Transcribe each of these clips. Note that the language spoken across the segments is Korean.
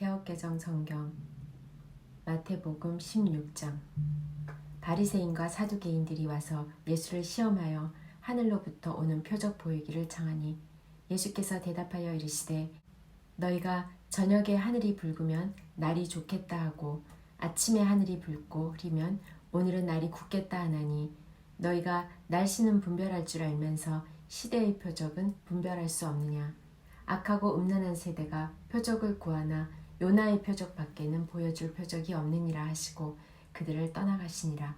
개역개정 성경 마태복음 16장. 바리새인과 사두개인들이 와서 예수를 시험하여 하늘로부터 오는 표적 보이기를 청하니 예수께서 대답하여 이르시되 너희가 저녁에 하늘이 붉으면 날이 좋겠다 하고 아침에 하늘이 붉고 흐리면 오늘은 날이 굳겠다 하나니 너희가 날씨는 분별할 줄 알면서 시대의 표적은 분별할 수 없느냐. 악하고 음란한 세대가 표적을 구하나 요나의 표적 밖에는 보여줄 표적이 없느니라 하시고 그들을 떠나가시니라.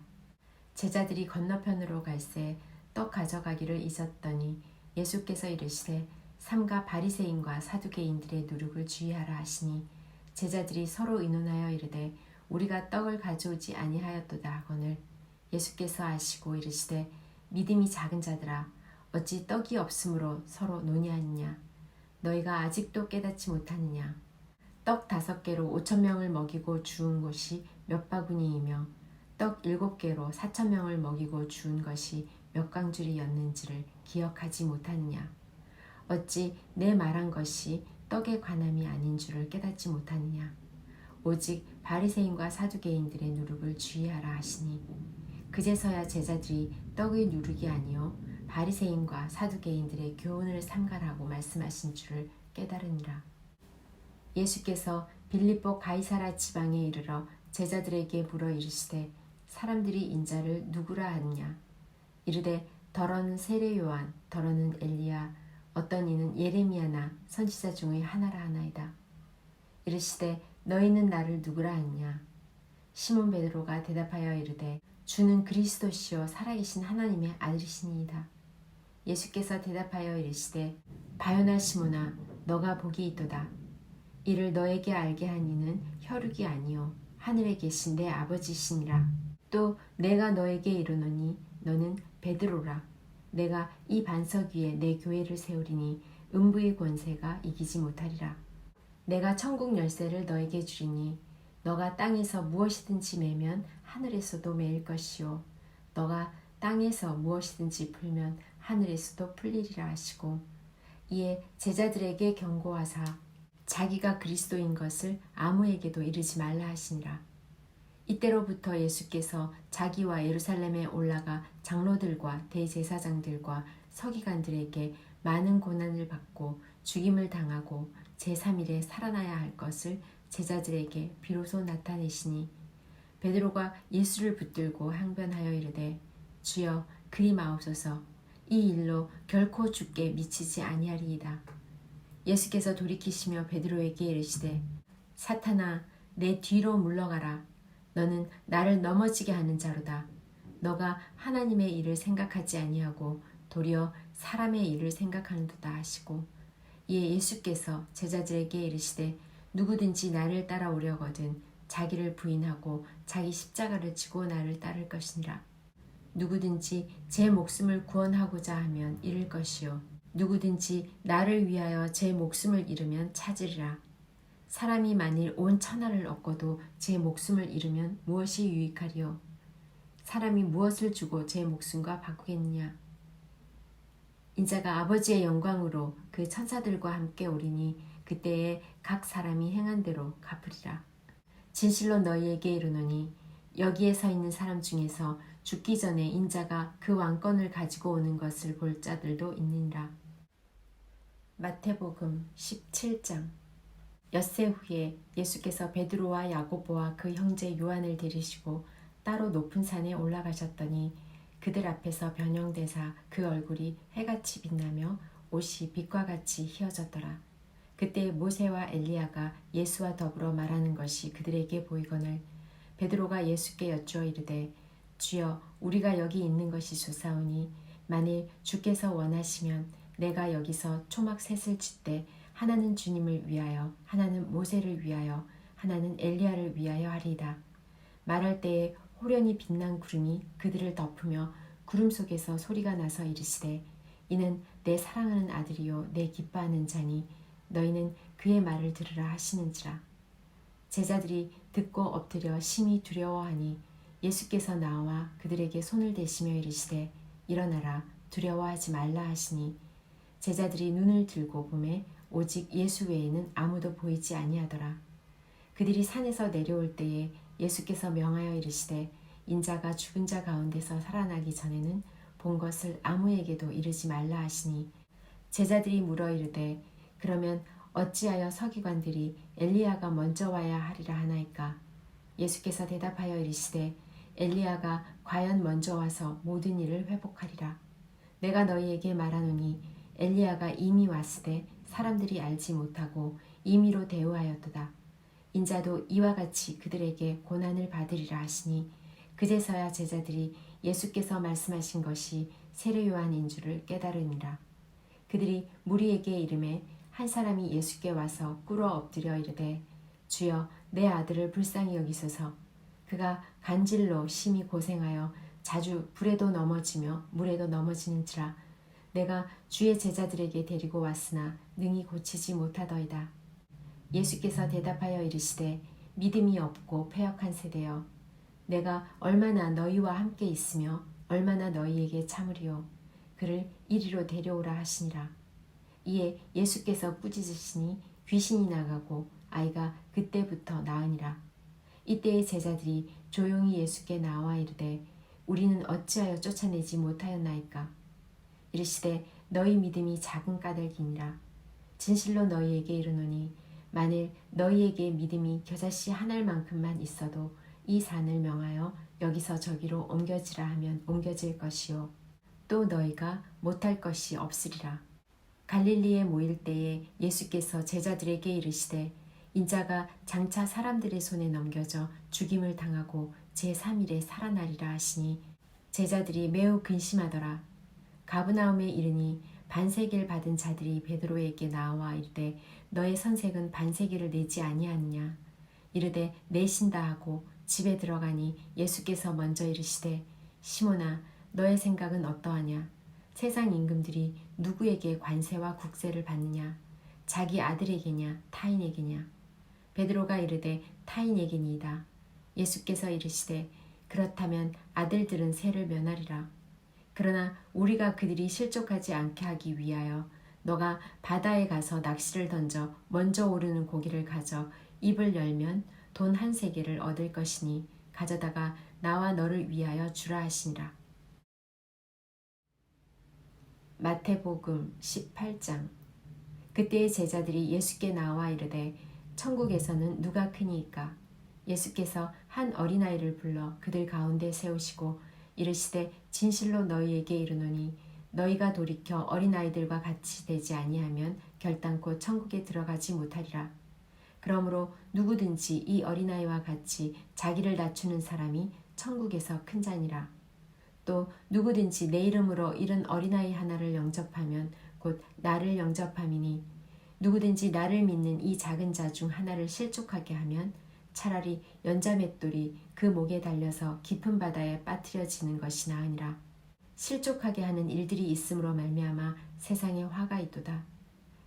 제자들이 건너편으로 갈새 떡 가져가기를 잊었더니 예수께서 이르시되 삼가 바리새인과 사두개인들의 누룩을 주의하라 하시니 제자들이 서로 의논하여 이르되 우리가 떡을 가져오지 아니하였도다 하거늘 예수께서 아시고 이르시되 믿음이 작은 자들아 어찌 떡이 없으므로 서로 논의하느냐. 너희가 아직도 깨닫지 못하느냐. 떡 5개로 5,000명을 먹이고 주운 곳이 몇 바구니이며 떡 7개로 4,000명을 먹이고 주운 것이 몇 강줄이었는지를 기억하지 못하느냐. 어찌 내 말한 것이 떡에 관함이 아닌 줄을 깨닫지 못하느냐. 오직 바리새인과 사두개인들의 누룩을 주의하라 하시니 그제서야 제자들이 떡의 누룩이 아니요 바리새인과 사두개인들의 교훈을 삼가라고 말씀하신 줄을 깨달으니라. 예수께서 빌립보 가이사라 지방에 이르러 제자들에게 물어 이르시되 사람들이 인자를 누구라 하느냐. 이르되 더러는 세례 요한, 더러는 엘리야, 어떤 이는 예레미야나 선지자 중의 하나라 하나이다. 이르시되 너희는 나를 누구라 하느냐. 시몬 베드로가 대답하여 이르되 주는 그리스도시요 살아계신 하나님의 아들이시니이다. 예수께서 대답하여 이르시되 바요나 시몬아 너가 복이 있도다. 이를 너에게 알게 한 이는 혈육이 아니요 하늘에 계신 내 아버지시니라. 또 내가 너에게 이르노니 너는 베드로라. 내가 이 반석 위에 내 교회를 세우리니 음부의 권세가 이기지 못하리라. 내가 천국 열쇠를 너에게 주리니 너가 땅에서 무엇이든지 매면 하늘에서도 매일 것이요 너가 땅에서 무엇이든지 풀면 하늘에서도 풀리리라 하시고 이에 제자들에게 경고하사 자기가 그리스도인 것을 아무에게도 이르지 말라 하시니라. 이때로부터 예수께서 자기와 예루살렘에 올라가 장로들과 대제사장들과 서기관들에게 많은 고난을 받고 죽임을 당하고 제3일에 살아나야 할 것을 제자들에게 비로소 나타내시니 베드로가 예수를 붙들고 항변하여 이르되 주여 그리 마옵소서. 이 일로 결코 죽게 미치지 아니하리이다. 예수께서 돌이키시며 베드로에게 이르시되 사탄아 내 뒤로 물러가라. 너는 나를 넘어지게 하는 자로다. 너가 하나님의 일을 생각하지 아니하고 도리어 사람의 일을 생각하는도다 하시고 이에 예수께서 제자들에게 이르시되 누구든지 나를 따라오려거든 자기를 부인하고 자기 십자가를 지고 나를 따를 것이니라. 누구든지 제 목숨을 구원하고자 하면 잃을 것이요 누구든지 나를 위하여 제 목숨을 잃으면 찾으리라. 사람이 만일 온 천하를 얻고도 제 목숨을 잃으면 무엇이 유익하리요. 사람이 무엇을 주고 제 목숨과 바꾸겠느냐. 인자가 아버지의 영광으로 그 천사들과 함께 오리니 그때에 각 사람이 행한 대로 갚으리라. 진실로 너희에게 이르노니 여기에 서 있는 사람 중에서 죽기 전에 인자가 그 왕권을 가지고 오는 것을 볼 자들도 있느니라. 마태복음 17장. 엿새 후에 예수께서 베드로와 야고보와 그 형제 요한을 데리시고 따로 높은 산에 올라가셨더니 그들 앞에서 변형되사 그 얼굴이 해같이 빛나며 옷이 빛과 같이 희어졌더라. 그때 모세와 엘리야가 예수와 더불어 말하는 것이 그들에게 보이거늘 베드로가 예수께 여쭈어 이르되 주여 우리가 여기 있는 것이 좋사오니 만일 주께서 원하시면 내가 여기서 초막 셋을 짓되 하나는 주님을 위하여 하나는 모세를 위하여 하나는 엘리야를 위하여 하리이다. 말할 때에 호련히 빛난 구름이 그들을 덮으며 구름 속에서 소리가 나서 이르시되 이는 내 사랑하는 아들이요 내 기뻐하는 자니 너희는 그의 말을 들으라 하시는지라. 제자들이 듣고 엎드려 심히 두려워하니 예수께서 나와 그들에게 손을 대시며 이르시되 일어나라 두려워하지 말라 하시니 제자들이 눈을 들고 보매 오직 예수 외에는 아무도 보이지 아니하더라. 그들이 산에서 내려올 때에 예수께서 명하여 이르시되 인자가 죽은 자 가운데서 살아나기 전에는 본 것을 아무에게도 이르지 말라 하시니 제자들이 물어 이르되 그러면 어찌하여 서기관들이 엘리야가 먼저 와야 하리라 하나이까. 예수께서 대답하여 이르시되 엘리야가 과연 먼저 와서 모든 일을 회복하리라. 내가 너희에게 말하노니 엘리야가 이미 왔으되 사람들이 알지 못하고 임의로 대우하였도다. 인자도 이와 같이 그들에게 고난을 받으리라 하시니 그제서야 제자들이 예수께서 말씀하신 것이 세례 요한인 줄을 깨달으니라. 그들이 무리에게 이르매 한 사람이 예수께 와서 꿇어 엎드려 이르되 주여 내 아들을 불쌍히 여기소서. 그가 간질로 심히 고생하여 자주 불에도 넘어지며 물에도 넘어지는지라. 내가 주의 제자들에게 데리고 왔으나 능히 고치지 못하더이다. 예수께서 대답하여 이르시되 믿음이 없고 패역한 세대여, 내가 얼마나 너희와 함께 있으며 얼마나 너희에게 참으리요. 그를 이리로 데려오라 하시니라. 이에 예수께서 꾸짖으시니 귀신이 나가고 아이가 그때부터 나으니라. 이때의 제자들이 조용히 예수께 나와 이르되 우리는 어찌하여 쫓아내지 못하였나이까. 이르시되 너희 믿음이 작은 까닭이니라. 진실로 너희에게 이르노니 만일 너희에게 믿음이 겨자씨 한 알만큼만 있어도 이 산을 명하여 여기서 저기로 옮겨지라 하면 옮겨질 것이요 또 너희가 못할 것이 없으리라. 갈릴리에 모일 때에 예수께서 제자들에게 이르시되 인자가 장차 사람들의 손에 넘겨져 죽임을 당하고 제3일에 살아나리라 하시니 제자들이 매우 근심하더라. 가브나움에 이르니 반세기를 받은 자들이 베드로에게 나와 이르되 너의 선생은 반세기를 내지 아니하느냐. 이르되 내신다 하고 집에 들어가니 예수께서 먼저 이르시되 시몬아 너의 생각은 어떠하냐. 세상 임금들이 누구에게 관세와 국세를 받느냐. 자기 아들에게냐 타인에게냐. 베드로가 이르되 타인에게니이다. 예수께서 이르시되 그렇다면 아들들은 세를 면하리라. 그러나 우리가 그들이 실족하지 않게 하기 위하여 너가 바다에 가서 낚시를 던져 먼저 오르는 고기를 가져 입을 열면 돈 한 세겔을 얻을 것이니 가져다가 나와 너를 위하여 주라 하시니라. 마태복음 18장. 그때의 제자들이 예수께 나와 이르되 천국에서는 누가 크니이까. 예수께서 한 어린아이를 불러 그들 가운데 세우시고 이르시되 진실로 너희에게 이르노니 너희가 돌이켜 어린아이들과 같이 되지 아니하면 결단코 천국에 들어가지 못하리라. 그러므로 누구든지 이 어린아이와 같이 자기를 낮추는 사람이 천국에서 큰 자니라. 또 누구든지 내 이름으로 이른 어린아이 하나를 영접하면 곧 나를 영접함이니 누구든지 나를 믿는 이 작은 자 중 하나를 실족하게 하면 차라리 연자맷돌이 그 목에 달려서 깊은 바다에 빠뜨려지는 것이 나으니라. 실족하게 하는 일들이 있음으로 말미암아 세상에 화가 있도다.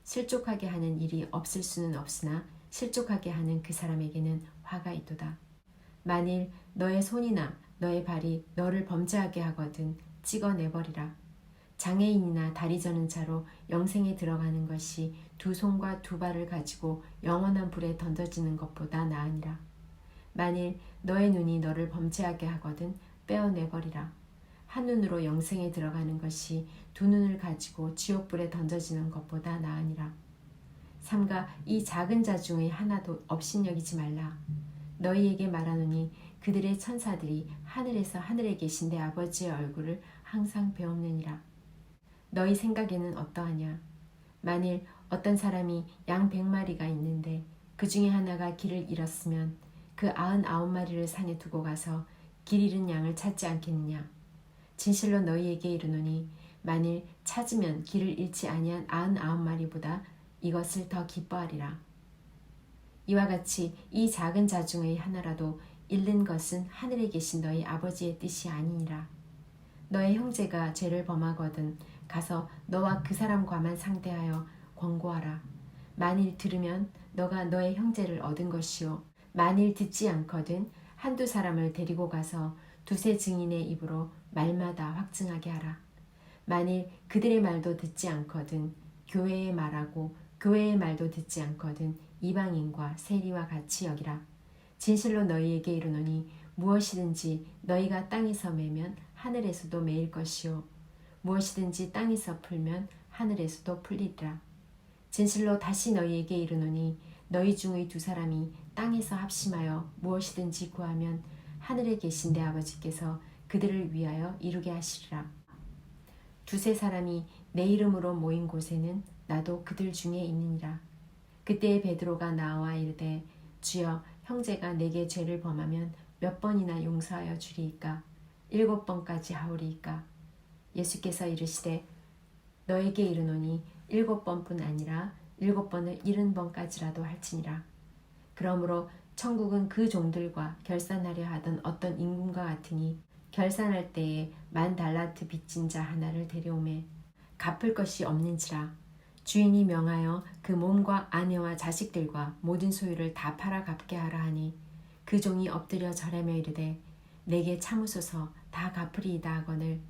실족하게 하는 일이 없을 수는 없으나 실족하게 하는 그 사람에게는 화가 있도다. 만일 너의 손이나 너의 발이 너를 범죄하게 하거든 찍어내버리라. 장애인이나 다리 저는 자로 영생에 들어가는 것이 두 손과 두 발을 가지고 영원한 불에 던져지는 것보다 나으니라. 만일 너의 눈이 너를 범죄하게 하거든 빼어내버리라. 한 눈으로 영생에 들어가는 것이 두 눈을 가지고 지옥불에 던져지는 것보다 나으니라. 삼가 이 작은 자 중의 하나도 업신여기지 말라. 너희에게 말하노니 그들의 천사들이 하늘에서 하늘에 계신 내 아버지의 얼굴을 항상 배움느니라. 너희 생각에는 어떠하냐. 만일 어떤 사람이 양 100마리가 있는데 그 중에 하나가 길을 잃었으면 그 99마리를 산에 두고 가서 길 잃은 양을 찾지 않겠느냐. 진실로 너희에게 이르노니 만일 찾으면 길을 잃지 아니한 99마리보다 이것을 더 기뻐하리라. 이와 같이 이 작은 자 중의 하나라도 잃는 것은 하늘에 계신 너희 아버지의 뜻이 아니니라. 너의 형제가 죄를 범하거든 가서 너와 그 사람과만 상대하여 권고하라. 만일 들으면 너가 너의 형제를 얻은 것이요 만일 듣지 않거든 한두 사람을 데리고 가서 두세 증인의 입으로 말마다 확증하게 하라. 만일 그들의 말도 듣지 않거든 교회의 말하고 교회의 말도 듣지 않거든 이방인과 세리와 같이 여기라. 진실로 너희에게 이르노니 무엇이든지 너희가 땅에서 매면 하늘에서도 매일 것이요 무엇이든지 땅에서 풀면 하늘에서도 풀리리라. 진실로 다시 너희에게 이르노니 너희 중의 두 사람이 땅에서 합심하여 무엇이든지 구하면 하늘에 계신 내 아버지께서 그들을 위하여 이루게 하시리라. 두세 사람이 내 이름으로 모인 곳에는 나도 그들 중에 있느니라. 그때에 베드로가 나와 이르되 주여 형제가 내게 죄를 범하면 몇 번이나 용서하여 주리이까? 7번까지 하오리이까? 예수께서 이르시되 너에게 이르노니 7번뿐 아니라 7번을 70번까지라도 할지니라. 그러므로 천국은 그 종들과 결산하려 하던 어떤 임금과 같으니 결산할 때에 10,000달란트 빚진 자 하나를 데려오매 갚을 것이 없는지라. 주인이 명하여 그 몸과 아내와 자식들과 모든 소유를 다 팔아 갚게 하라 하니 그 종이 엎드려 절하며 이르되 내게 참으소서 다 갚으리이다 하거늘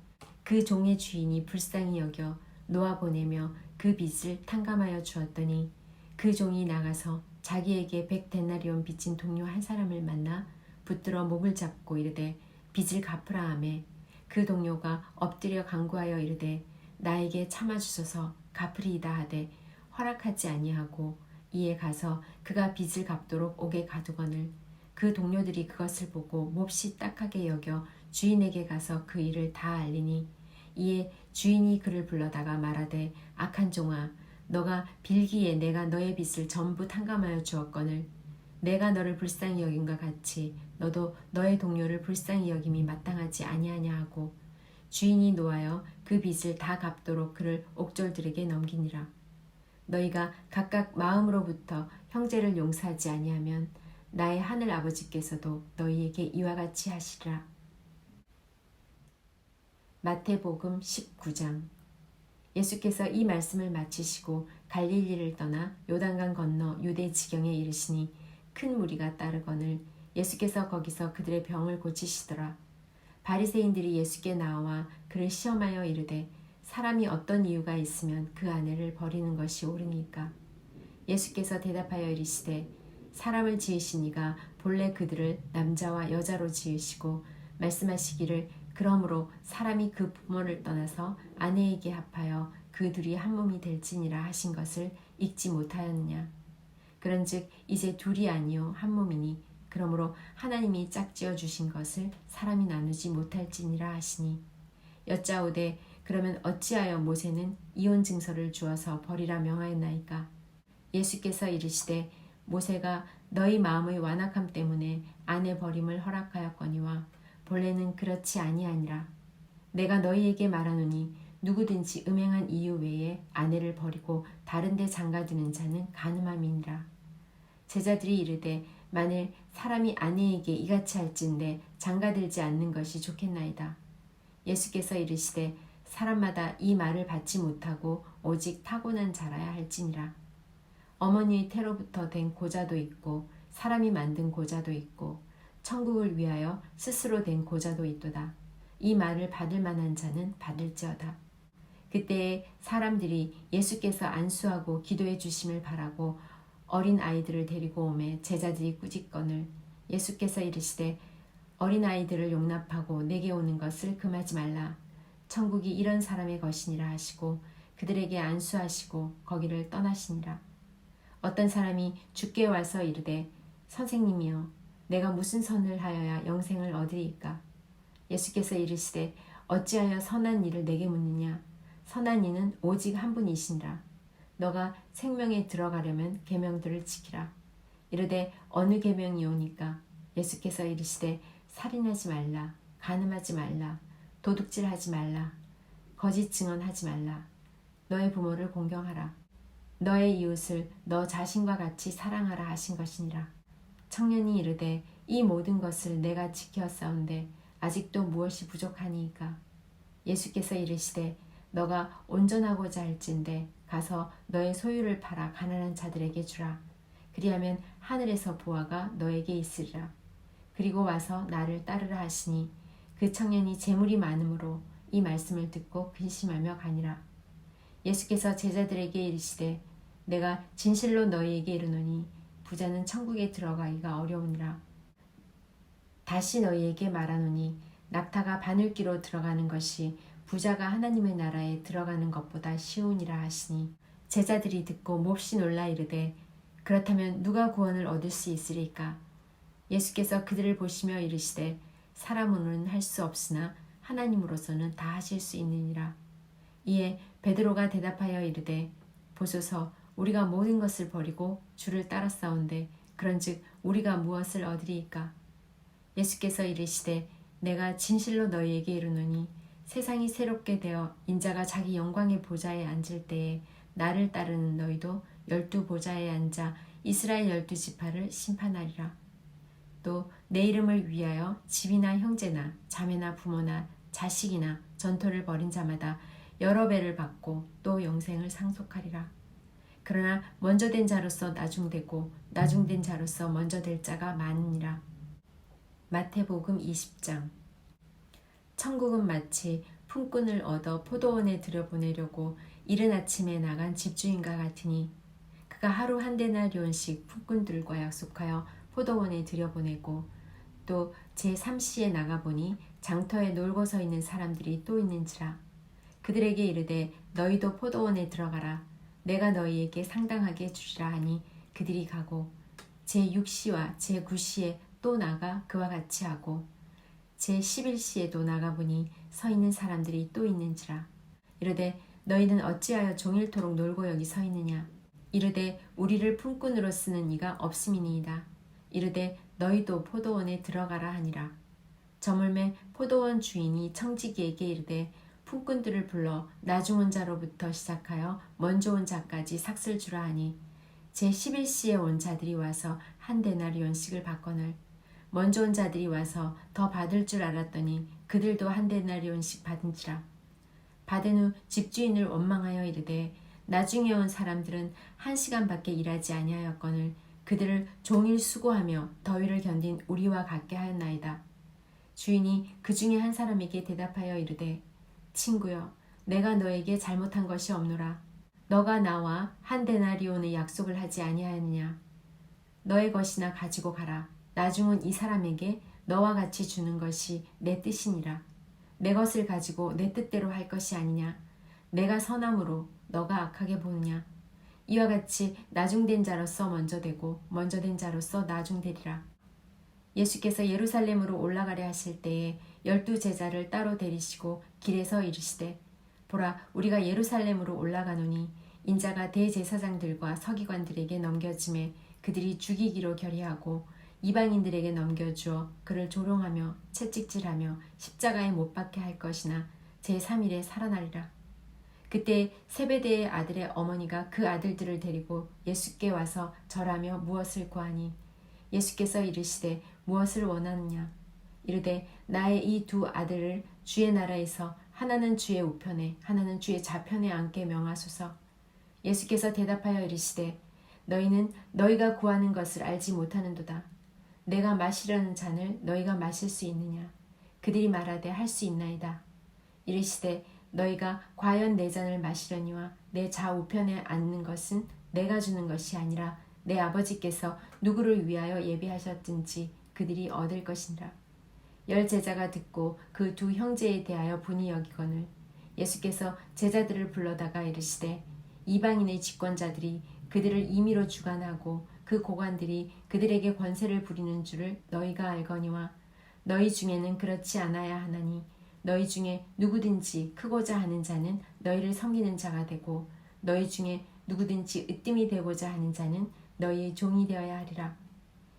그 종의 주인이 불쌍히 여겨 놓아보내며 그 빚을 탕감하여 주었더니 그 종이 나가서 자기에게 100데나리온 빚진 동료 한 사람을 만나 붙들어 목을 잡고 이르되 빚을 갚으라 하매 그 동료가 엎드려 간구하여 이르되 나에게 참아주소서 갚으리이다 하되 허락하지 아니하고 이에 가서 그가 빚을 갚도록 옥에 가두거늘 그 동료들이 그것을 보고 몹시 딱하게 여겨 주인에게 가서 그 일을 다 알리니 이에 주인이 그를 불러다가 말하되 악한 종아 너가 빌기에 내가 너의 빚을 전부 탕감하여 주었거늘 내가 너를 불쌍히 여김과 같이 너도 너의 동료를 불쌍히 여김이 마땅하지 아니하냐 하고 주인이 노하여 그 빚을 다 갚도록 그를 옥졸들에게 넘기니라. 너희가 각각 마음으로부터 형제를 용서하지 아니하면 나의 하늘 아버지께서도 너희에게 이와 같이 하시리라. 마태복음 19장. 예수께서 이 말씀을 마치시고 갈릴리를 떠나 요단강 건너 유대 지경에 이르시니 큰 무리가 따르거늘 예수께서 거기서 그들의 병을 고치시더라. 바리새인들이 예수께 나와 그를 시험하여 이르되 사람이 어떤 이유가 있으면 그 아내를 버리는 것이 옳으니까? 예수께서 대답하여 이르시되 사람을 지으신 이가 본래 그들을 남자와 여자로 지으시고 말씀하시기를 그러므로 사람이 그 부모를 떠나서 아내에게 합하여 그 둘이 한 몸이 될지니라 하신 것을 읽지 못하였느냐? 그런즉 이제 둘이 아니요 한 몸이니 그러므로 하나님이 짝지어 주신 것을 사람이 나누지 못할지니라 하시니 여짜오되 그러면 어찌하여 모세는 이혼 증서를 주어서 버리라 명하였나이까? 예수께서 이르시되 모세가 너희 마음의 완악함 때문에 아내 버림을 허락하였거니와 본래는 그렇지 아니하니라. 내가 너희에게 말하노니 누구든지 음행한 이유 외에 아내를 버리고 다른 데 장가드는 자는 간음함이니라. 제자들이 이르되 만일 사람이 아내에게 이같이 할진대 장가들지 않는 것이 좋겠나이다. 예수께서 이르시되 사람마다 이 말을 받지 못하고 오직 타고난 자라야 할지니라. 어머니의 태로부터 된 고자도 있고 사람이 만든 고자도 있고 천국을 위하여 스스로 된 고자도 있도다. 이 말을 받을 만한 자는 받을지어다. 그때에 사람들이 예수께서 안수하고 기도해 주심을 바라고 어린 아이들을 데리고 오매 제자들이 꾸짖거늘 예수께서 이르시되 어린 아이들을 용납하고 내게 오는 것을 금하지 말라. 천국이 이런 사람의 것이니라 하시고 그들에게 안수하시고 거기를 떠나시니라. 어떤 사람이 주께 와서 이르되 선생님이여 내가 무슨 선을 하여야 영생을 얻으리이까? 예수께서 이르시되 어찌하여 선한 일을 내게 묻느냐? 선한 이는 오직 한 분이시니라. 너가 생명에 들어가려면 계명들을 지키라. 이르되 어느 계명이오니까? 예수께서 이르시되 살인하지 말라, 간음하지 말라, 도둑질하지 말라, 거짓 증언하지 말라, 너의 부모를 공경하라, 너의 이웃을 너 자신과 같이 사랑하라 하신 것이니라. 청년이 이르되 이 모든 것을 내가 지켰사온데 아직도 무엇이 부족하니이까? 예수께서 이르시되 너가 온전하고자 할진대 가서 너의 소유를 팔아 가난한 자들에게 주라. 그리하면 하늘에서 보화가 너에게 있으리라. 그리고 와서 나를 따르라 하시니 그 청년이 재물이 많음으로 이 말씀을 듣고 근심하며 가니라. 예수께서 제자들에게 이르시되 내가 진실로 너희에게 이르노니 부자는 천국에 들어가기가 어려우니라. 다시 너희에게 말하노니 낙타가 바늘귀로 들어가는 것이 부자가 하나님의 나라에 들어가는 것보다 쉬우니라 하시니 제자들이 듣고 몹시 놀라 이르되 그렇다면 누가 구원을 얻을 수 있으리까? 예수께서 그들을 보시며 이르시되 사람으로는 할 수 없으나 하나님으로서는 다 하실 수 있느니라. 이에 베드로가 대답하여 이르되 보소서 우리가 모든 것을 버리고 주를 따랐사온데 그런즉 우리가 무엇을 얻으리이까? 예수께서 이르시되 내가 진실로 너희에게 이르노니 세상이 새롭게 되어 인자가 자기 영광의 보좌에 앉을 때에 나를 따르는 너희도 12 보좌에 앉아 이스라엘 12지파를 심판하리라. 또 내 이름을 위하여 집이나 형제나 자매나 부모나 자식이나 전토를 벌인 자마다 여러 배를 받고 또 영생을 상속하리라. 그러나 먼저 된 자로서 나중되고 나중된 자로서 먼저 될 자가 많으니라. 마태복음 20장. 천국은 마치 품꾼을 얻어 포도원에 들여보내려고 이른 아침에 나간 집주인과 같으니 그가 하루 한 데나리온씩 품꾼들과 약속하여 포도원에 들여보내고 또 제3시에 나가보니 장터에 놀고 서 있는 사람들이 또 있는지라. 그들에게 이르되 너희도 포도원에 들어가라. 내가 너희에게 상당하게 주리라 하니 그들이 가고 제6시와 제9시에 또 나가 그와 같이 하고 제11시에도 나가보니 서 있는 사람들이 또 있는지라. 이르되 너희는 어찌하여 종일토록 놀고 여기 서 있느냐. 이르되 우리를 품꾼으로 쓰는 이가 없음이니이다. 이르되 너희도 포도원에 들어가라 하니라. 저물매 포도원 주인이 청지기에게 이르되 품꾼들을 불러 나중 온 자로부터 시작하여 먼저 온 자까지 삭슬 주라 하니 제11시에 온 자들이 와서 한 데나리온씩을 받거늘 먼저 온 자들이 와서 더 받을 줄 알았더니 그들도 한 데나리온씩 받은지라. 받은 후 집주인을 원망하여 이르되 나중에 온 사람들은 1시간밖에 일하지 아니하였거늘 그들을 종일 수고하며 더위를 견딘 우리와 같게 하였나이다. 주인이 그 중에 한 사람에게 대답하여 이르되 친구여 내가 너에게 잘못한 것이 없노라. 너가 나와 한 데나리온의 약속을 하지 아니하였느냐. 너의 것이나 가지고 가라. 나중은 이 사람에게 너와 같이 주는 것이 내 뜻이니라. 내 것을 가지고 내 뜻대로 할 것이 아니냐. 내가 선함으로 너가 악하게 보느냐. 이와 같이 나중된 자로서 먼저 되고 먼저 된 자로서 나중되리라. 예수께서 예루살렘으로 올라가려 하실 때에 12 제자를 따로 데리시고 길에서 이르시되 보라 우리가 예루살렘으로 올라가노니 인자가 대제사장들과 서기관들에게 넘겨짐에 그들이 죽이기로 결의하고 이방인들에게 넘겨주어 그를 조롱하며 채찍질하며 십자가에 못 박게 할 것이나 제3일에 살아나리라. 그때 세베대의 아들의 어머니가 그 아들들을 데리고 예수께 와서 절하며 무엇을 구하니 예수께서 이르시되 무엇을 원하느냐. 이르되 나의 이 2 아들을 주의 나라에서 하나는 주의 우편에 하나는 주의 좌편에 앉게 명하소서. 예수께서 대답하여 이르시되 너희는 너희가 구하는 것을 알지 못하는도다. 내가 마시려는 잔을 너희가 마실 수 있느냐. 그들이 말하되 할 수 있나이다. 이르시되 너희가 과연 내 잔을 마시려니와 내 좌우편에 앉는 것은 내가 주는 것이 아니라 내 아버지께서 누구를 위하여 예비하셨든지 그들이 얻을 것이니라. 10 제자가 듣고 그 2 형제에 대하여 분이 여기거늘 예수께서 제자들을 불러다가 이르시되 이방인의 집권자들이 그들을 임의로 주관하고 그 고관들이 그들에게 권세를 부리는 줄을 너희가 알거니와 너희 중에는 그렇지 않아야 하나니 너희 중에 누구든지 크고자 하는 자는 너희를 섬기는 자가 되고 너희 중에 누구든지 으뜸이 되고자 하는 자는 너희의 종이 되어야 하리라.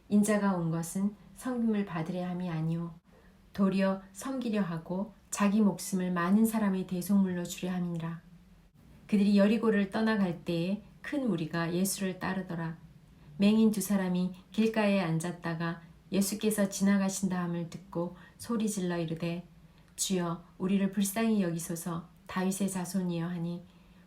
인자가 온 것은 섬김을 받으려 함이 아니오 도리어 섬기려 하고 자기 목숨을 많은 사람의 대속물로 주려 함이니라. 그들이 여리고를 떠나갈 때에 큰 무리가 예수를 따르더라. 맹인 2 사람이 길가에 앉았다가 예수께서 지나가신다 함을 듣고 소리질러 이르되 주여 우리를 불쌍히 여기소서. 다윗의 자손이여 하니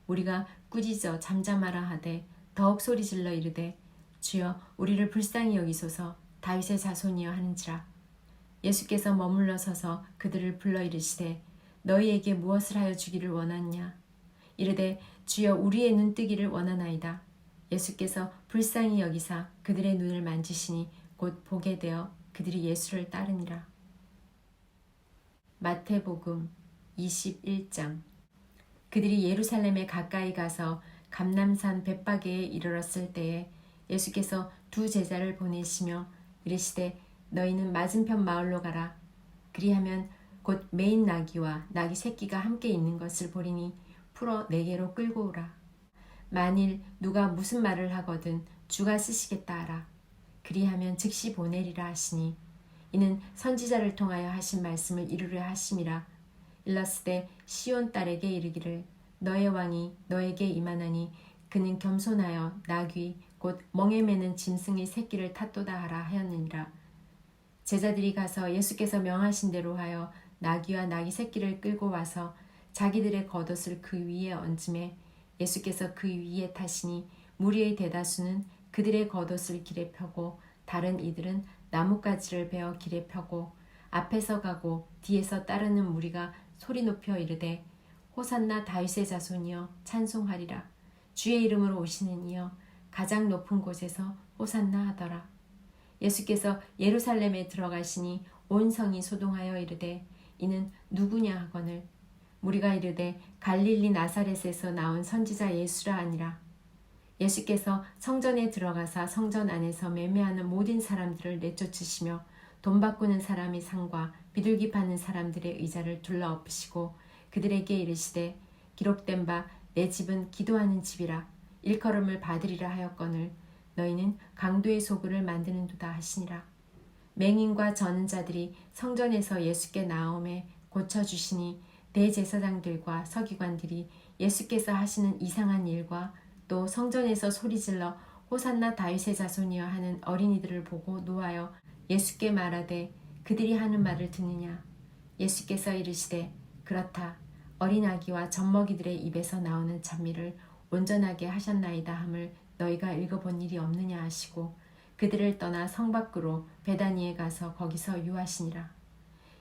우리가 꾸짖어 잠잠하라 하되 더욱 소리질러 이르되 주여 우리를 불쌍히 여기소서. 다윗의 자손이여 하는지라. 예수께서 머물러 서서 그들을 불러 이르시되 너희에게 무엇을 하여 주기를 원하느냐. 이르되 주여 우리의 눈뜨기를 원하나이다. 예수께서 불쌍히 여기사 그들의 눈을 만지시니 곧 보게 되어 그들이 예수를 따르니라. 마태복음 21장. 그들이 예루살렘에 가까이 가서 감람산 벳바게에 이르렀을 때에 예수께서 두 제자를 보내시며 이르시되 너희는 맞은편 마을로 가라. 그리하면 곧 매인 나귀와 나귀 새끼가 함께 있는 것을 보리니 풀어 내게로 끌고 오라. 만일 누가 무슨 말을 하거든 주가 쓰시겠다 하라. 그리하면 즉시 보내리라 하시니 이는 선지자를 통하여 하신 말씀을 이루려 하심이라. 일렀으되 시온 딸에게 이르기를 너의 왕이 너에게 임하나니 그는 겸손하여 나귀 곧 멍에 매는 짐승의 새끼를 탔도다 하라 하였느니라. 제자들이 가서 예수께서 명하신 대로 하여 나귀와 나귀 새끼를 끌고 와서 자기들의 겉옷을 그 위에 얹음에 예수께서 그 위에 타시니 무리의 대다수는 그들의 겉옷을 길에 펴고 다른 이들은 나뭇가지를 베어 길에 펴고 앞에서 가고 뒤에서 따르는 무리가 소리 높여 이르되 호산나 다윗의 자손이여 찬송하리라. 주의 이름으로 오시는 이여 가장 높은 곳에서 호산나 하더라. 예수께서 예루살렘에 들어가시니 온 성이 소동하여 이르되 이는 누구냐 하거늘 무리가 이르되 갈릴리 나사렛에서 나온 선지자 예수라 하니라. 예수께서 성전에 들어가사 성전 안에서 매매하는 모든 사람들을 내쫓으시며 돈 바꾸는 사람의 상과 비둘기 파는 사람들의 의자를 둘러엎으시고 그들에게 이르시되 기록된 바 내 집은 기도하는 집이라 일컬음을 받으리라 하였거늘 너희는 강도의 소굴을 만드는도다 하시니라. 맹인과 저는 자들이 성전에서 예수께 나오매 고쳐주시니 대제사장들과 서기관들이 예수께서 하시는 이상한 일과 또 성전에서 소리질러 호산나 다윗의 자손이여 하는 어린이들을 보고 노하여 예수께 말하되 그들이 하는 말을 듣느냐. 예수께서 이르시되 그렇다. 어린 아기와 젖먹이들의 입에서 나오는 찬미를 온전하게 하셨나이다 함을 너희가 읽어본 일이 없느냐 하시고 그들을 떠나 성 밖으로 베다니에 가서 거기서 유하시니라.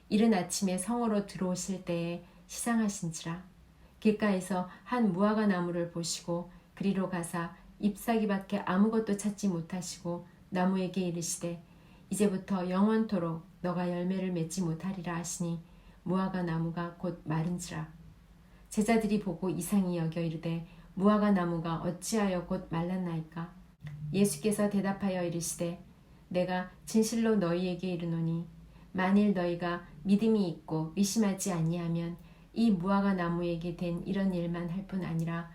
이른 아침에 성으로 들어오실 때에 시장하신지라. 길가에서 한 무화과 나무를 보시고 그리로 가사 잎사귀밖에 아무것도 찾지 못하시고 나무에게 이르시되 이제부터 영원토록 너가 열매를 맺지 못하리라 하시니 무화과 나무가 곧 마른지라. 제자들이 보고 이상히 여겨 이르되 무화과 나무가 어찌하여 곧 말랐나이까. 예수께서 대답하여 이르시되 내가 진실로 너희에게 이르노니 만일 너희가 믿음이 있고 의심하지 아니하면 이 무화과 나무에게 된 이런 일만 할 뿐 아니라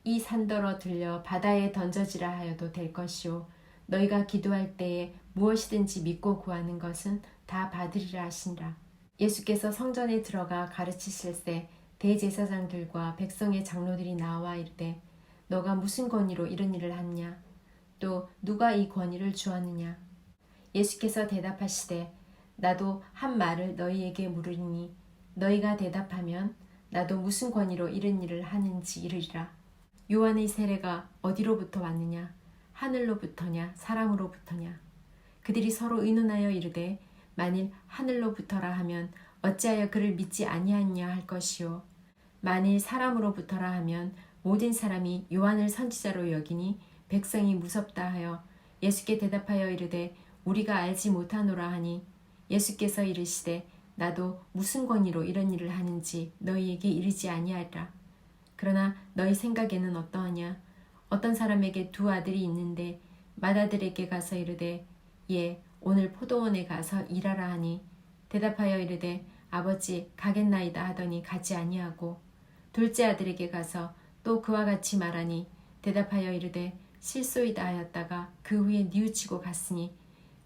이 산더러 들려 바다에 던져지라 하여도 될 것이요 너희가 기도할 때에 무엇이든지 믿고 구하는 것은 다 받으리라 하시니라. 예수께서 성전에 들어가 가르치실 때 대제사장들과 백성의 장로들이 나와 이르되 너가 무슨 권위로 이런 일을 하느냐. 또 누가 이 권위를 주었느냐. 예수께서 대답하시되 나도 한 말을 너희에게 물으리니 너희가 대답하면 나도 무슨 권위로 이런 일을 하는지 이르리라. 요한의 세례가 어디로부터 왔느냐. 하늘로부터냐 사람으로부터냐. 그들이 서로 의논하여 이르되 만일 하늘로부터라 하면 어찌하여 그를 믿지 아니하느냐 할 것이요 만일 사람으로부터라 하면 모든 사람이 요한을 선지자로 여기니 백성이 무섭다 하여 예수께 대답하여 이르되 우리가 알지 못하노라 하니 예수께서 이르시되 나도 무슨 권위로 이런 일을 하는지 너희에게 이르지 아니하리라. 그러나 너희 생각에는 어떠하냐. 어떤 사람에게 두 아들이 있는데 맏아들에게 가서 이르되 예 오늘 포도원에 가서 일하라 하니 대답하여 이르되 아버지 가겠나이다 하더니 가지 아니하고 둘째 아들에게 가서 또 그와 같이 말하니 대답하여 이르되 실소이다 하였다가 그 후에 뉘우치고 갔으니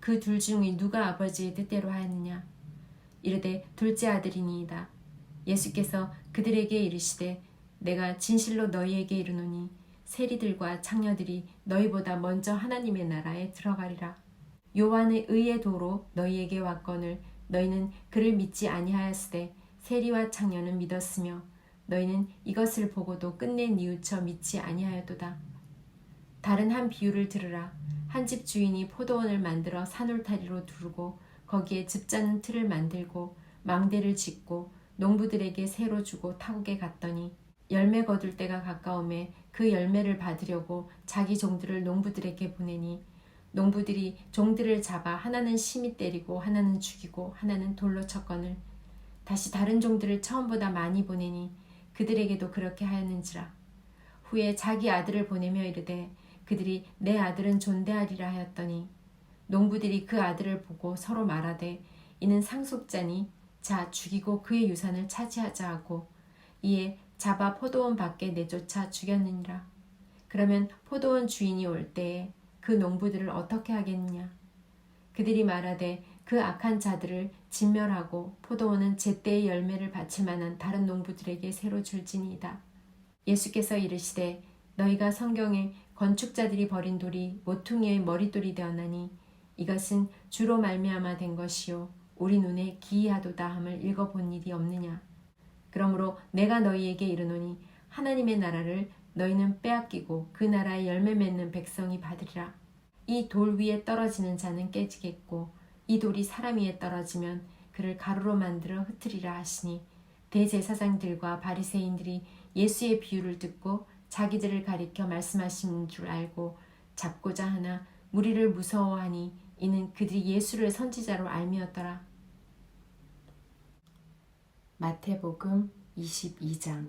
그 둘 중에 누가 아버지의 뜻대로 하였느냐. 이르되 둘째 아들이니이다. 예수께서 그들에게 이르시되 내가 진실로 너희에게 이르노니 세리들과 창녀들이 너희보다 먼저 하나님의 나라에 들어가리라. 요한의 의의 도로 너희에게 왔거늘 너희는 그를 믿지 아니하였으되 세리와 창녀는 믿었으며 너희는 이것을 보고도 끝내 뉘우쳐 믿지 아니하였도다. 다른 한 비유를 들으라. 한 집 주인이 포도원을 만들어 산울타리로 두르고 거기에 즙자는 틀을 만들고 망대를 짓고 농부들에게 새로 주고 타국에 갔더니 열매 거둘 때가 가까움에 그 열매를 받으려고 자기 종들을 농부들에게 보내니 농부들이 종들을 잡아 하나는 심히 때리고 하나는 죽이고 하나는 돌로 쳤거늘 다시 다른 종들을 처음보다 많이 보내니 그들에게도 그렇게 하였는지라. 후에 자기 아들을 보내며 이르되 그들이 내 아들은 존대하리라 하였더니 농부들이 그 아들을 보고 서로 말하되 이는 상속자니 자 죽이고 그의 유산을 차지하자 하고 이에 잡아 포도원 밖에 내쫓아 죽였느니라. 그러면 포도원 주인이 올 때에 그 농부들을 어떻게 하겠느냐. 그들이 말하되 그 악한 자들을 진멸하고 포도원은 제때의 열매를 바칠 만한 다른 농부들에게 새로 줄지니이다. 예수께서 이르시되 너희가 성경에 건축자들이 버린 돌이 모퉁이의 머릿돌이 되었나니 이것은 주로 말미암아 된 것이요 우리 눈에 기이하도다 함을 읽어본 일이 없느냐. 그러므로 내가 너희에게 이르노니 하나님의 나라를 너희는 빼앗기고 그 나라의 열매 맺는 백성이 받으리라. 이 돌 위에 떨어지는 자는 깨지겠고 이 돌이 사람 위에 떨어지면 그를 가루로 만들어 흩으리라 하시니 대제사장들과 바리새인들이 예수의 비유를 듣고 자기들을 가리켜 말씀하신 줄 알고 잡고자 하나 무리를 무서워하니 이는 그들이 예수를 선지자로 알미었더라. 마태복음 22장.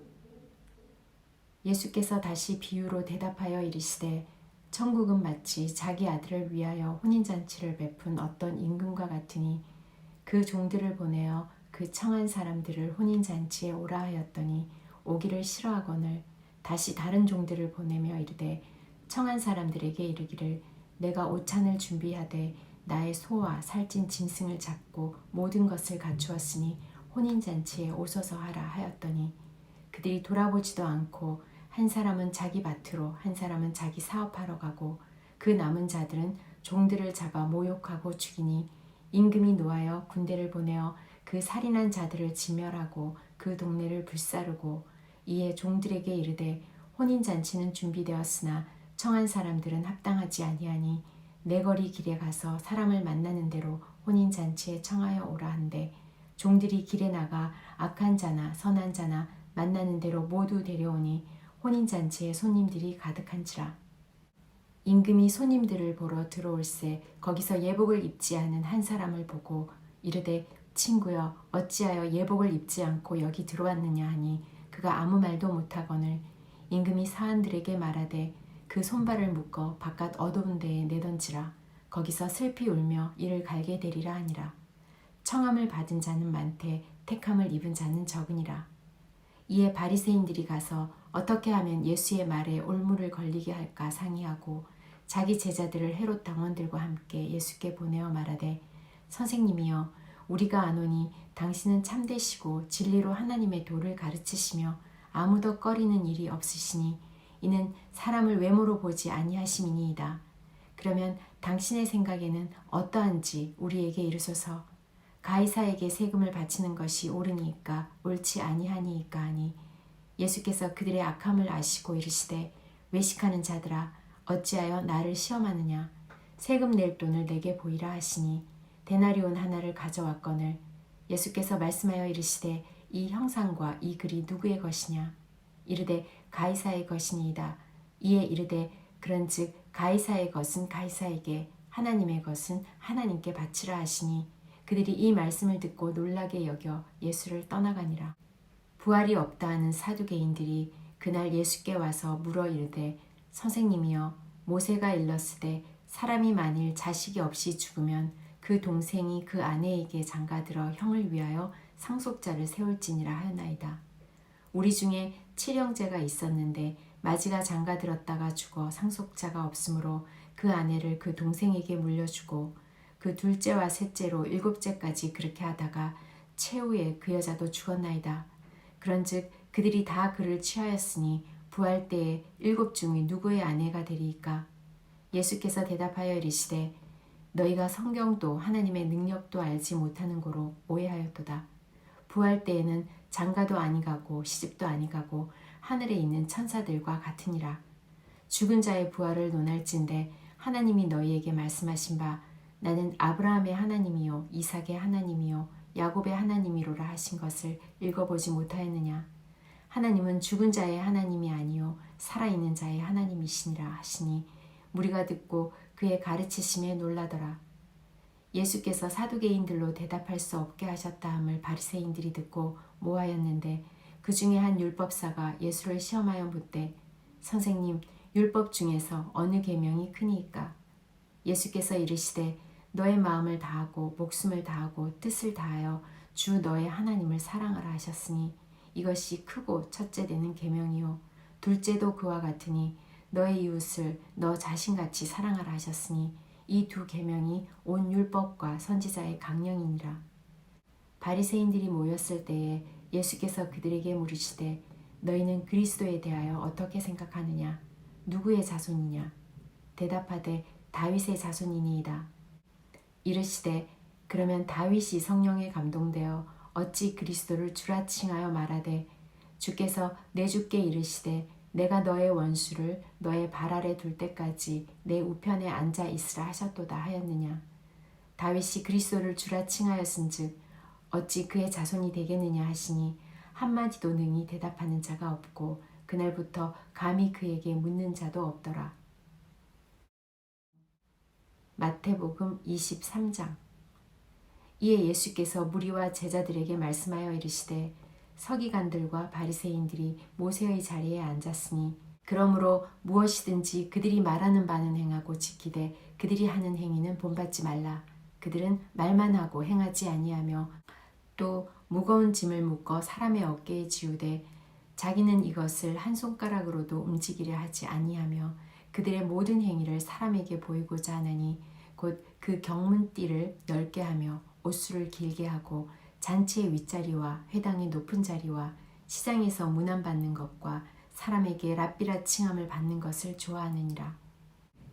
예수께서 다시 비유로 대답하여 이르시되 천국은 마치 자기 아들을 위하여 혼인잔치를 베푼 어떤 임금과 같으니 그 종들을 보내어 그 청한 사람들을 혼인잔치에 오라 하였더니 오기를 싫어하거늘 다시 다른 종들을 보내며 이르되 청한 사람들에게 이르기를 내가 오찬을 준비하되 나의 소와 살찐 짐승을 잡고 모든 것을 갖추었으니 혼인잔치에 오소서 하라 하였더니 그들이 돌아보지도 않고 한 사람은 자기 밭으로 한 사람은 자기 사업하러 가고 그 남은 자들은 종들을 잡아 모욕하고 죽이니 임금이 노하여 군대를 보내어 그 살인한 자들을 진멸하고 그 동네를 불사르고 이에 종들에게 이르되 혼인잔치는 준비되었으나 청한 사람들은 합당하지 아니하니 내거리 길에 가서 사람을 만나는 대로 혼인잔치에 청하여 오라 한데 종들이 길에 나가 악한 자나 선한 자나 만나는 대로 모두 데려오니 혼인잔치에 손님들이 가득한지라. 임금이 손님들을 보러 들어올새 거기서 예복을 입지 않은 한 사람을 보고 이르되 친구여 어찌하여 예복을 입지 않고 여기 들어왔느냐 하니 그가 아무 말도 못하거늘 임금이 사한들에게 말하되 그 손발을 묶어 바깥 어두운 데에 내던지라. 거기서 슬피 울며 이를 갈게 되리라 하니라. 청함을 받은 자는 많되 택함을 입은 자는 적으니라. 이에 바리새인들이 가서 어떻게 하면 예수의 말에 올무를 걸리게 할까 상의하고 자기 제자들을 헤롯 당원들과 함께 예수께 보내어 말하되 선생님이여 우리가 아노니 당신은 참되시고 진리로 하나님의 도를 가르치시며 아무도 꺼리는 일이 없으시니 이는 사람을 외모로 보지 아니하심이니이다. 그러면 당신의 생각에는 어떠한지 우리에게 이르소서. 가이사에게 세금을 바치는 것이 옳으니까 옳지 아니하니이까 하니 예수께서 그들의 악함을 아시고 이르시되 외식하는 자들아 어찌하여 나를 시험하느냐. 세금 낼 돈을 내게 보이라 하시니 데나리온 하나를 가져왔거늘 예수께서 말씀하여 이르시되 이 형상과 이 글이 누구의 것이냐. 이르되 가이사의 것이니이다. 이에 이르되 그런즉 가이사의 것은 가이사에게 하나님의 것은 하나님께 바치라 하시니 그들이 이 말씀을 듣고 놀라게 여겨 예수를 떠나가니라. 부활이 없다 하는 사두개인들이 그날 예수께 와서 물어 이르되 선생님이여 모세가 일렀으되 사람이 만일 자식이 없이 죽으면 그 동생이 그 아내에게 장가들어 형을 위하여 상속자를 세울지니라 하였나이다. 우리 중에 7형제가 있었는데 마지가 장가들었다가 죽어 상속자가 없으므로 그 아내를 그 동생에게 물려주고 그 둘째와 셋째로 7째까지 그렇게 하다가 최후에 그 여자도 죽었나이다. 그런즉 그들이 다 그를 취하였으니 부활 때에 7 중에 누구의 아내가 되리이까. 예수께서 대답하여 이르시되 너희가 성경도 하나님의 능력도 알지 못하는 고로 오해하였도다. 부활 때에는 장가도 아니가고 시집도 아니가고 하늘에 있는 천사들과 같으니라. 죽은 자의 부활을 논할진대 하나님이 너희에게 말씀하신 바 나는 아브라함의 하나님이요 이삭의 하나님이요 야곱의 하나님이로라 하신 것을 읽어보지 못하였느냐. 하나님은 죽은 자의 하나님이 아니요 살아있는 자의 하나님이시니라 하시니 무리가 듣고 그의 가르치심에 놀라더라. 예수께서 사두개인들로 대답할 수 없게 하셨다 함을 바리새인들이 듣고 모하였는데 그 중에 한 율법사가 예수를 시험하여 묻되 선생님, 율법 중에서 어느 계명이 크니이까? 예수께서 이르시되 너의 마음을 다하고 목숨을 다하고 뜻을 다하여 주 너의 하나님을 사랑하라 하셨으니 이것이 크고 첫째 되는 계명이요 둘째도 그와 같으니 너의 이웃을 너 자신같이 사랑하라 하셨으니 이 두 계명이 온 율법과 선지자의 강령이니라. 바리새인들이 모였을 때에 예수께서 그들에게 물으시되 너희는 그리스도에 대하여 어떻게 생각하느냐? 누구의 자손이냐? 대답하되 다윗의 자손이니이다. 이르시되 그러면 다윗이 성령에 감동되어 어찌 그리스도를 주라 칭하여 말하되 주께서 내 주께 이르시되 내가 너의 원수를 너의 발 아래 둘 때까지 내 우편에 앉아 있으라 하셨도다 하였느냐. 다윗이 그리스도를 주라 칭하였은즉 어찌 그의 자손이 되겠느냐 하시니 한마디도 능히 대답하는 자가 없고 그날부터 감히 그에게 묻는 자도 없더라. 마태복음 23장. 이에 예수께서 무리와 제자들에게 말씀하여 이르시되 서기관들과 바리새인들이 모세의 자리에 앉았으니 그러므로 무엇이든지 그들이 말하는 바는 행하고 지키되 그들이 하는 행위는 본받지 말라. 그들은 말만 하고 행하지 아니하며 또 무거운 짐을 묶어 사람의 어깨에 지우되 자기는 이것을 한 손가락으로도 움직이려 하지 아니하며 그들의 모든 행위를 사람에게 보이고자 하나니 곧 그 경문띠를 넓게 하며 옷수를 길게 하고 잔치의 윗자리와 회당의 높은 자리와 시장에서 문안받는 것과 사람에게 랍비라 칭함을 받는 것을 좋아하느니라.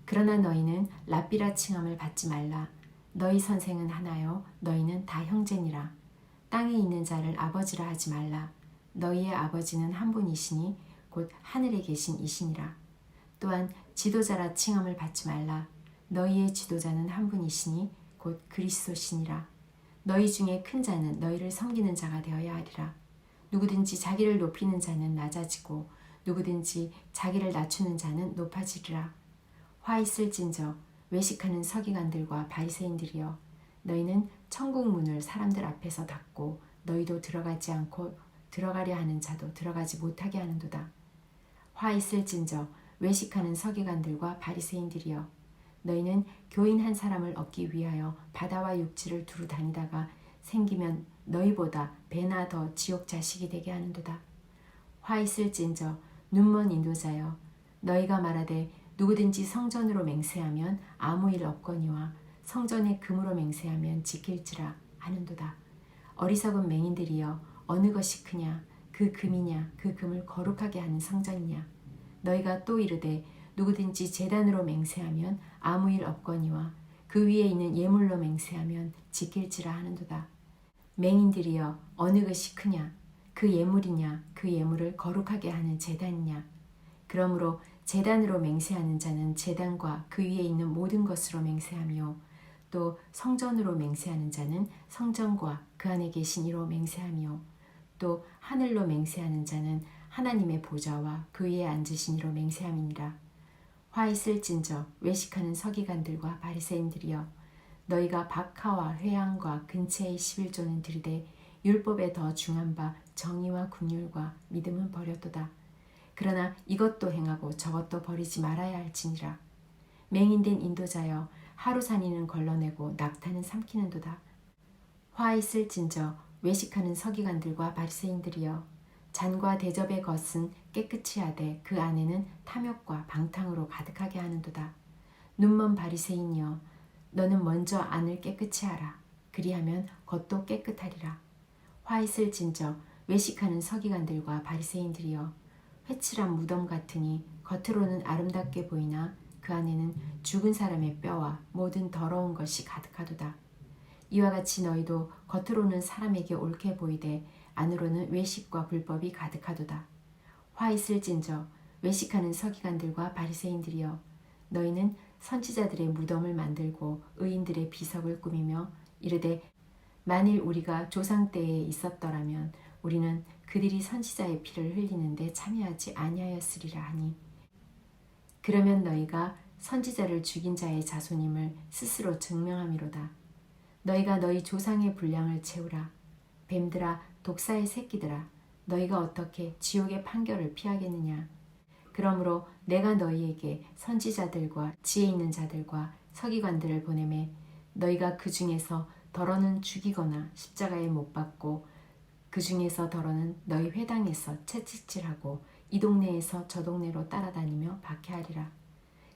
그러나 너희는 랍비라 칭함을 받지 말라. 너희 선생은 하나요 너희는 다 형제니라. 땅에 있는 자를 아버지라 하지 말라. 너희의 아버지는 한 분이시니 곧 하늘에 계신 이시니라. 또한 지도자라 칭함을 받지 말라. 너희의 지도자는 한 분이시니 곧 그리스도시니라. 너희 중에 큰 자는 너희를 섬기는 자가 되어야 하리라. 누구든지 자기를 높이는 자는 낮아지고 누구든지 자기를 낮추는 자는 높아지리라. 화 있을진저 외식하는 서기관들과 바리새인들이여 너희는 천국 문을 사람들 앞에서 닫고 너희도 들어가지 않고 들어가려 하는 자도 들어가지 못하게 하는도다. 화 있을진저 외식하는 서기관들과 바리새인들이여 너희는 교인 한 사람을 얻기 위하여 바다와 육지를 두루 다니다가 생기면 너희보다 배나 더 지옥 자식이 되게 하는도다. 화 있을진저 눈먼 인도자여 너희가 말하되 누구든지 성전으로 맹세하면 아무 일 없거니와 성전에 금으로 맹세하면 지킬지라 하는도다. 어리석은 맹인들이여 어느 것이 크냐 그 금이냐 그 금을 거룩하게 하는 성전이냐. 너희가 또 이르되 누구든지 제단으로 맹세하면 아무 일 없거니와 그 위에 있는 예물로 맹세하면 지킬지라 하는도다. 맹인들이여 어느 것이 크냐 그 예물이냐 그 예물을 거룩하게 하는 제단이냐. 그러므로 제단으로 맹세하는 자는 제단과 그 위에 있는 모든 것으로 맹세하며 또 성전으로 맹세하는 자는 성전과 그 안에 계신 이로 맹세하며 또 하늘로 맹세하는 자는 하나님의 보좌와 그 위에 앉으신 이로 맹세함이니라. 화 있을진저 외식하는 서기관들과 바리새인들이여 너희가 박하와 회양과 근체의 11조는 들이되 율법에 더 중한 바 정의와 긍휼과 믿음은 버렸도다. 그러나 이것도 행하고 저것도 버리지 말아야 할지니라. 맹인된 인도자여 하루 산이는 걸러내고 낙타는 삼키는도다. 화 있을진저 외식하는 서기관들과 바리새인들이여 잔과 대접의 것은 깨끗이 하되 그 안에는 탐욕과 방탕으로 가득하게 하는도다. 눈먼 바리새인이여 너는 먼저 안을 깨끗이 하라. 그리하면 겉도 깨끗하리라. 화 있을진저 외식하는 서기관들과 바리새인들이여 회칠한 무덤 같으니 겉으로는 아름답게 보이나 그 안에는 죽은 사람의 뼈와 모든 더러운 것이 가득하도다. 이와 같이 너희도 겉으로는 사람에게 옳게 보이되 안으로는 외식과 불법이 가득하도다. 화 있을진저 외식하는 서기관들과 바리새인들이여 너희는 선지자들의 무덤을 만들고 의인들의 비석을 꾸미며 이르되 만일 우리가 조상 때에 있었더라면 우리는 그들이 선지자의 피를 흘리는데 참여하지 아니하였으리라 하니 그러면 너희가 선지자를 죽인 자의 자손임을 스스로 증명함이로다. 너희가 너희 조상의 분량을 채우라. 뱀들아 독사의 새끼들아 너희가 어떻게 지옥의 판결을 피하겠느냐. 그러므로 내가 너희에게 선지자들과 지혜 있는 자들과 서기관들을 보내매 너희가 그 중에서 더러는 죽이거나 십자가에 못 박고 그 중에서 더러는 너희 회당에서 채찍질하고 이 동네에서 저 동네로 따라다니며 박해하리라.